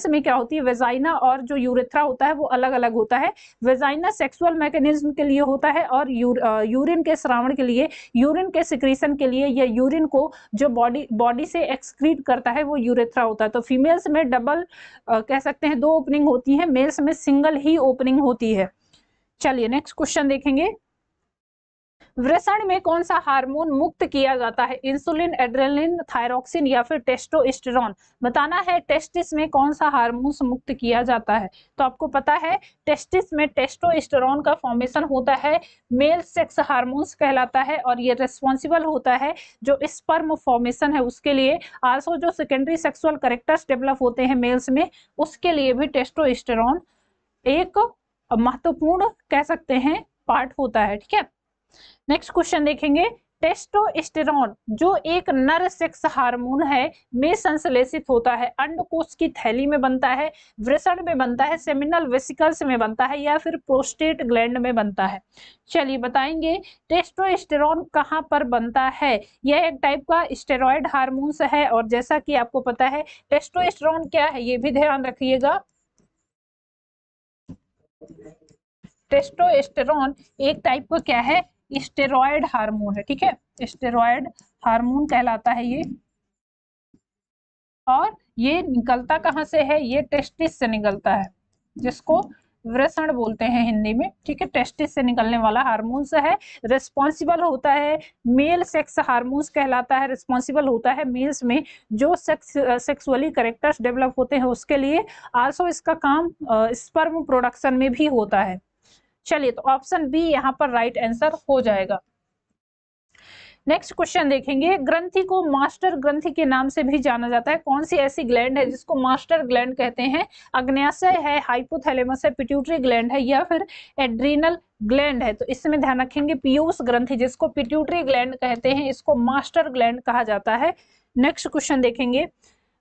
में क्या होती है, वेजाइना और जो यूरेथ्रा होता है वो अलग अलग होता है। वेजाइना सेक्सुअल मैकेनिज्म के लिए होता है और यूरिन के स्रावण के लिए, यूरिन के सिक्रीशन के लिए, या यूरिन को जो बॉडी से एक्सक्रीट करता है वो यूरेथ्रा होता है। तो फीमेल्स में डबल कह सकते हैं, दो ओपनिंग होती है, मेल्स में सिंगल ही ओपनिंग होती है। चलिए नेक्स्ट क्वेश्चन देखेंगे, वृषण में कौन सा हार्मोन मुक्त किया जाता है? इंसुलिन, एड्रेनलिन, थायरोक्सिन या फिर टेस्टोस्टेरोन? बताना है टेस्टिस में कौन सा हार्मोन मुक्त किया जाता है। तो आपको पता है टेस्टिस में टेस्टोस्टेरोन का फॉर्मेशन होता है, मेल सेक्स हार्मोन्स कहलाता है, और ये रिस्पॉन्सिबल होता है जो स्पर्म फॉर्मेशन है उसके लिए। आल्सो जो सेकेंडरी सेक्सुअल कैरेक्टर्स डेवलप होते हैं मेल्स में, उसके लिए भी टेस्टोस्टेरोन एक महत्वपूर्ण कह सकते हैं पार्ट होता है। ठीक है, नेक्स्ट क्वेश्चन देखेंगे। टेस्टोस्टेरोन जो एक नर सेक्स हार्मोन है में संश्लेषित होता है, अंडकोश की थैली में बनता है, वृषण में बनता है, सेमिनल वेसिकल्स में बनता है, या फिर प्रोस्टेट ग्लैंड में बनता है? चलिए बताएंगे टेस्टोस्टेरोन कहाँ पर बनता है। यह एक टाइप का स्टेरॉयड हार्मोन्स है, और जैसा कि आपको पता है टेस्टोस्टेरोन क्या है ये भी ध्यान रखिएगा। टेस्टोस्टेरोन एक टाइप का क्या है, स्टेरॉयड हार्मोन है। ठीक है, स्टेरॉयड हार्मोन कहलाता है ये, और ये निकलता कहाँ से है, ये टेस्टिस से निकलता है, जिसको वृषण बोलते हैं हिंदी में। ठीक है, टेस्टिस से निकलने वाला हार्मोन्स है, रिस्पॉन्सिबल होता है, मेल सेक्स हार्मोन्स कहलाता है, रिस्पॉन्सिबल होता है मेल्स में जो सेक्सुअली कैरेक्टर्स डेवलप होते हैं उसके लिए। आल्सो इसका काम स्पर्म प्रोडक्शन में भी होता है। चलिए, तो ऑप्शन बी यहाँ पर राइट आंसर हो जाएगा। नेक्स्ट क्वेश्चन देखेंगे। ग्रंथि को मास्टर ग्रंथि के नाम से भी जाना जाता है, कौन सी ऐसी ग्लैंड है जिसको मास्टर ग्लैंड कहते हैं? अग्न्याशय है, हाइपोथैलेमस है, पिट्यूटरी ग्लैंड है, या फिर एड्रीनल ग्लैंड है? तो इसमें ध्यान रखेंगे पीयूष ग्रंथि जिसको पिट्यूटरी ग्लैंड कहते हैं, इसको मास्टर ग्लैंड कहा जाता है। नेक्स्ट क्वेश्चन देखेंगे।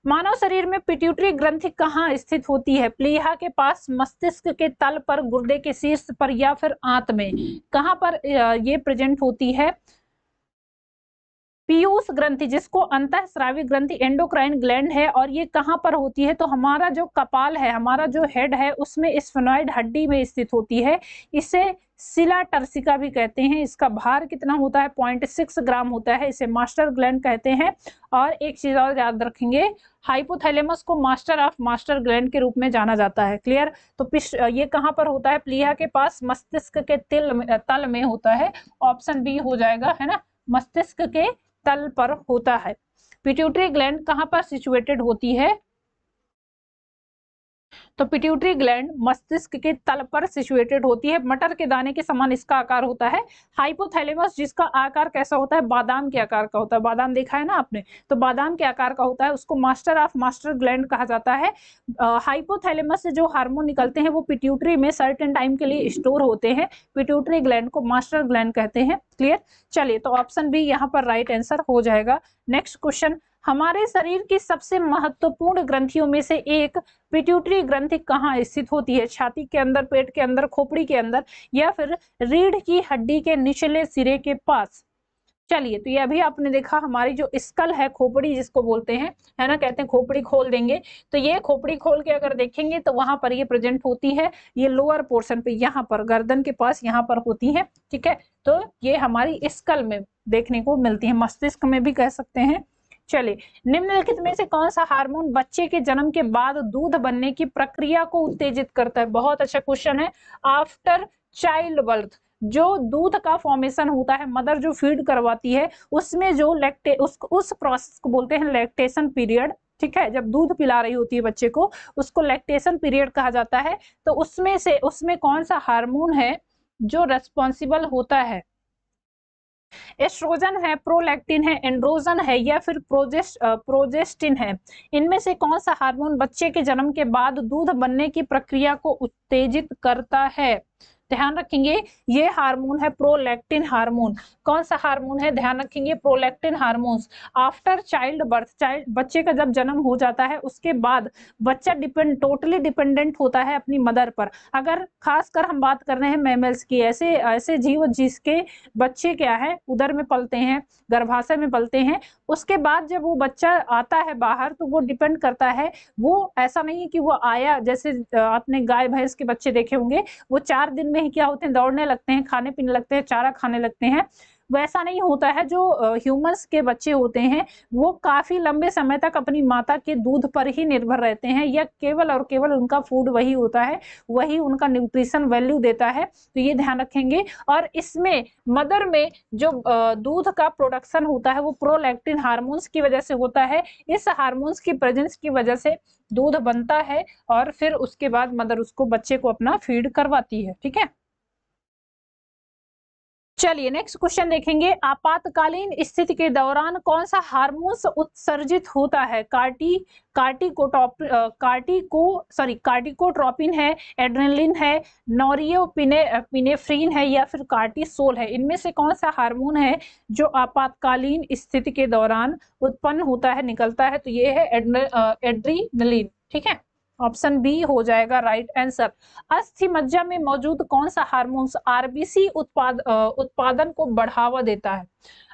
मानव शरीर में पिट्यूटरी ग्रंथि कहाँ स्थित होती है? प्लीहा के पास, मस्तिष्क के तल पर, गुर्दे के शीर्ष पर, या फिर आंत में? कहाँ पर ये प्रेजेंट होती है? पीयूष ग्रंथि जिसको अंतःस्रावी ग्रंथि एंडोक्राइन ग्लैंड है, और ये कहाँ पर होती है? तो हमारा जो कपाल है, हमारा जो हेड है, उसमें स्फेनॉइड हड्डी में स्थित होती है। इसे सिला टर्सिका भी कहते हैं। इसका भार कितना होता है? 0.6 ग्राम होता है। इसे मास्टर ग्लैंड कहते हैं। और एक चीज और याद रखेंगे, हाइपोथैलेमस को मास्टर ऑफ मास्टर ग्लैंड के रूप में जाना जाता है। क्लियर? तो ये कहाँ पर होता है? प्लीहा के पास, मस्तिष्क के तल में होता है। ऑप्शन बी हो जाएगा, है ना, मस्तिष्क के तल पर होता है। पिट्यूटरी ग्लैंड कहाँ पर सिचुएटेड होती है? तो पिट्यूटरी ग्लैंड मस्तिष्क के तल पर सिचुएटेड होती है। मटर के दाने के समान इसका आकार होता है। हाइपोथैलेमस जिसका आकार कैसा होता है? बादाम के आकार का होता है। बादाम देखा है ना आपने, तो बादाम के आकार का होता है, उसको मास्टर ऑफ मास्टर ग्लैंड कहा जाता है। हाइपोथैलेमस से जो हार्मोन निकलते हैं वो पिट्यूटरी में सर्टेन टाइम के लिए स्टोर होते हैं। पिट्यूटरी ग्लैंड को मास्टर ग्लैंड कहते हैं। क्लियर? चलिए, तो ऑप्शन बी यहाँ पर राइट आंसर हो जाएगा। Next question. हमारे शरीर की सबसे महत्वपूर्ण ग्रंथियों में से एक पिट्यूटरी ग्रंथि कहाँ स्थित होती है? छाती के अंदर, पेट के अंदर, खोपड़ी के अंदर, या फिर रीढ़ की हड्डी के निचले सिरे के पास? चलिए, तो ये अभी आपने देखा, हमारी जो स्कल है, खोपड़ी जिसको बोलते हैं, है ना, कहते हैं खोपड़ी खोल देंगे, तो ये खोपड़ी खोल के अगर देखेंगे तो वहां पर ये प्रेजेंट होती है। ये लोअर पोर्शन पे, यहाँ पर गर्दन के पास यहाँ पर होती है। ठीक है, तो ये हमारी स्कल में देखने को मिलती है, मस्तिष्क में भी कह सकते हैं। चलिए, निम्नलिखित में से कौन सा हार्मोन बच्चे के जन्म के बाद दूध बनने की प्रक्रिया को उत्तेजित करता है? बहुत अच्छा क्वेश्चन है। आफ्टर चाइल्ड बर्थ जो दूध का फॉर्मेशन होता है, मदर जो फीड करवाती है, उसमें जो उस प्रोसेस को बोलते हैं लैक्टेशन पीरियड। ठीक है, जब दूध पिला रही होती है बच्चे को, उसको लैक्टेशन पीरियड कहा जाता है। तो उसमें कौन सा हार्मोन है जो रेस्पॉन्सिबल होता है? एस्ट्रोजन है, प्रोलैक्टिन है, एंड्रोजन है, या फिर प्रोजेस्टिन है? इनमें से कौन सा हार्मोन बच्चे के जन्म के बाद दूध बनने की प्रक्रिया को उत्तेजित करता है? ध्यान रखेंगे, ये हार्मोन है प्रोलैक्टिन हार्मोन। कौन सा हार्मोन है? ध्यान रखेंगे, prolactin hormones. After child birth, बच्चे का जब जन्म हो जाता है उसके बाद बच्चा टोटली डिपेंडेंट होता है अपनी मदर पर। अगर खासकर हम बात कर रहे हैं मैमल्स की, ऐसे जीव जिसके बच्चे क्या है, उदर में पलते हैं, गर्भाशय में पलते हैं, उसके बाद जब वो बच्चा आता है बाहर तो वो डिपेंड करता है। वो ऐसा नहीं है कि वो आया, जैसे आपने गाय भैंस के बच्चे देखे होंगे, वो 4 दिन में ही क्या होते हैं, दौड़ने लगते हैं, खाने पीने लगते हैं, चारा खाने लगते हैं। वैसा नहीं होता है। जो ह्यूमंस के बच्चे होते हैं वो काफी लंबे समय तक अपनी माता के दूध पर ही निर्भर रहते हैं, या केवल और केवल उनका फूड वही होता है, वही उनका न्यूट्रिशन वैल्यू देता है। तो ये ध्यान रखेंगे। और इसमें मदर में जो दूध का प्रोडक्शन होता है वो प्रोलैक्टिन हार्मोन्स की वजह से होता है। इस हार्मोन्स की प्रेजेंस की वजह से दूध बनता है और फिर उसके बाद मदर उसको बच्चे को अपना फीड करवाती है। ठीक है, चलिए नेक्स्ट क्वेश्चन देखेंगे। आपातकालीन स्थिति के दौरान कौन सा हार्मोन्स उत्सर्जित होता है? कार्टिकोट्रोपिन है, एड्रेनलिन है, नॉरियोपिनेफ्रिन है, या फिर कार्टिसोल है? इनमें से कौन सा हार्मोन है जो आपातकालीन स्थिति के दौरान उत्पन्न होता है, निकलता है? तो ये है एड्रेनलिन। ठीक है, ऑप्शन बी हो जाएगा राइट आंसर। अस्थि मज्जा में मौजूद कौन सा हार्मोन्स आरबीसी उत्पादन को बढ़ावा देता है?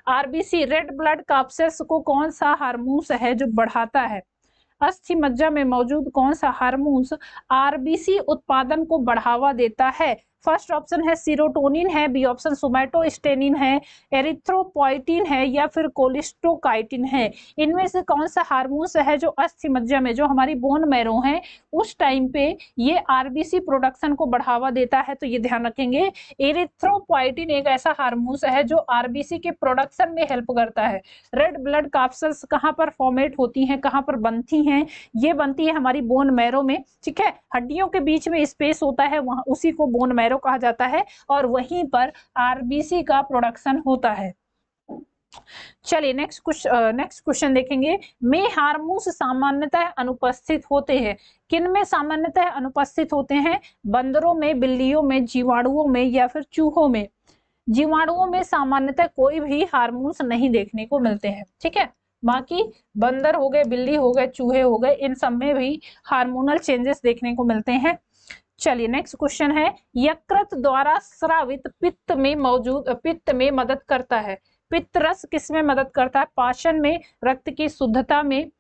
आरबीसी रेड ब्लड कॉर्पसेस को कौन सा हार्मोन्स है जो बढ़ाता है? अस्थि मज्जा में मौजूद कौन सा हार्मोन्स आरबीसी उत्पादन को बढ़ावा देता है? फर्स्ट ऑप्शन है सीरोटोनिन है, बी ऑप्शन सोमैटोस्टेनिन है, एरिथ्रोपोइटिन है, या फिर कोलिस्टोकाइटिन है? इनमें से कौन सा हार्मोन्स है जो अस्थि मज्जा में, जो हमारी बोन मैरो है, उस टाइम पे ये आरबीसी प्रोडक्शन को बढ़ावा देता है? तो ये ध्यान रखेंगे, एरिथ्रोपोइटिन एक ऐसा हार्मोन्स है जो आरबीसी के प्रोडक्शन में हेल्प करता है। रेड ब्लड कैप्सूल्स कहाँ पर फॉर्मेट होती हैं, कहाँ पर बनती हैं? ये बनती है हमारी बोन मैरो में। ठीक है, हड्डियों के बीच में स्पेस होता है, वहां उसी को बोन मैरो कहा जाता है, और वहीं पर आरबीसी का प्रोडक्शन होता है। चलिए नेक्स्ट क्वेश्चन देखेंगे। में हार्मोन्स सामान्यतः अनुपस्थित होते हैं। किन में सामान्यतः अनुपस्थित होते हैं? बंदरों में, बिल्लियों में, जीवाणुओं में, या फिर चूहों में? जीवाणुओं में सामान्यतः कोई भी हार्मोन्स नहीं देखने को मिलते हैं। ठीक है, बाकी बंदर हो गए, बिल्ली हो गए, चूहे हो गए, इन सब में भी हार्मोनल चेंजेस देखने को मिलते हैं। चलिए नेक्स्ट क्वेश्चन है। यकृत द्वारा स्रावित पित्त में मदद करता है। पित्त रस किस में मदद करता है? पाचन में, रक्त की शुद्धता में,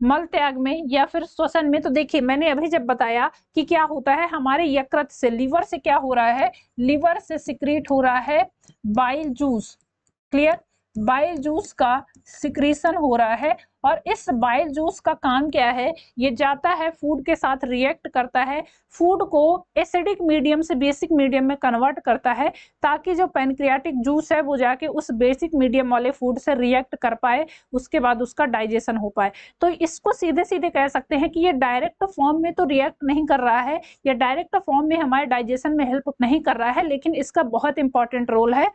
मल त्याग में, या फिर श्वसन में? तो देखिए मैंने अभी जब बताया कि क्या होता है, हमारे यकृत से, लीवर से क्या हो रहा है, लीवर से सिक्रीट हो रहा है bile juice. Clear, bile juice का सिक्रीशन हो रहा है, और इस बाइल जूस का काम क्या है, ये जाता है फूड के साथ रिएक्ट करता है, फूड को एसिडिक मीडियम से बेसिक मीडियम में कन्वर्ट करता है, ताकि जो पैनक्रियाटिक जूस है वो जाके उस बेसिक मीडियम वाले फूड से रिएक्ट कर पाए, उसके बाद उसका डाइजेशन हो पाए। तो इसको सीधे सीधे कह सकते हैं कि ये डायरेक्ट फॉर्म में तो रिएक्ट नहीं कर रहा है, या डायरेक्ट फॉर्म में हमारे डाइजेशन में हेल्प नहीं कर रहा है, लेकिन इसका बहुत इंपॉर्टेंट रोल है।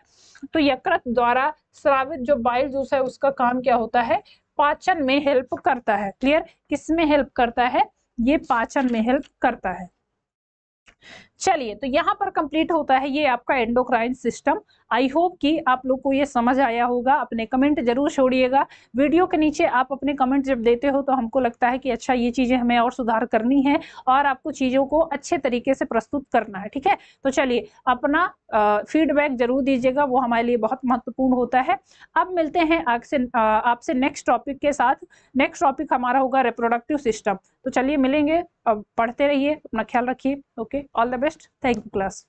तो यकृत द्वारा स्रावित जो बाइल जूस है उसका काम क्या होता है, पाचन में हेल्प करता है। क्लियर, किस में हेल्प करता है, ये पाचन में हेल्प करता है। चलिए, तो यहाँ पर कंप्लीट होता है ये आपका एंडोक्राइन सिस्टम। आई होप कि आप लोग को ये समझ आया होगा। अपने कमेंट जरूर छोड़िएगा। वीडियो के नीचे आप अपने कमेंट जब देते हो तो हमको लगता है कि अच्छा ये चीजें हमें और सुधार करनी है, और आपको चीजों को अच्छे तरीके से प्रस्तुत करना है। ठीक है, तो चलिए अपना फीडबैक जरूर दीजिएगा, वो हमारे लिए बहुत महत्वपूर्ण होता है। अब मिलते हैं आपसे नेक्स्ट टॉपिक के साथ। नेक्स्ट टॉपिक हमारा होगा रिप्रोडक्टिव सिस्टम। तो चलिए मिलेंगे, अब पढ़ते रहिए, अपना ख्याल रखिए। Okay, all the best, thank you class.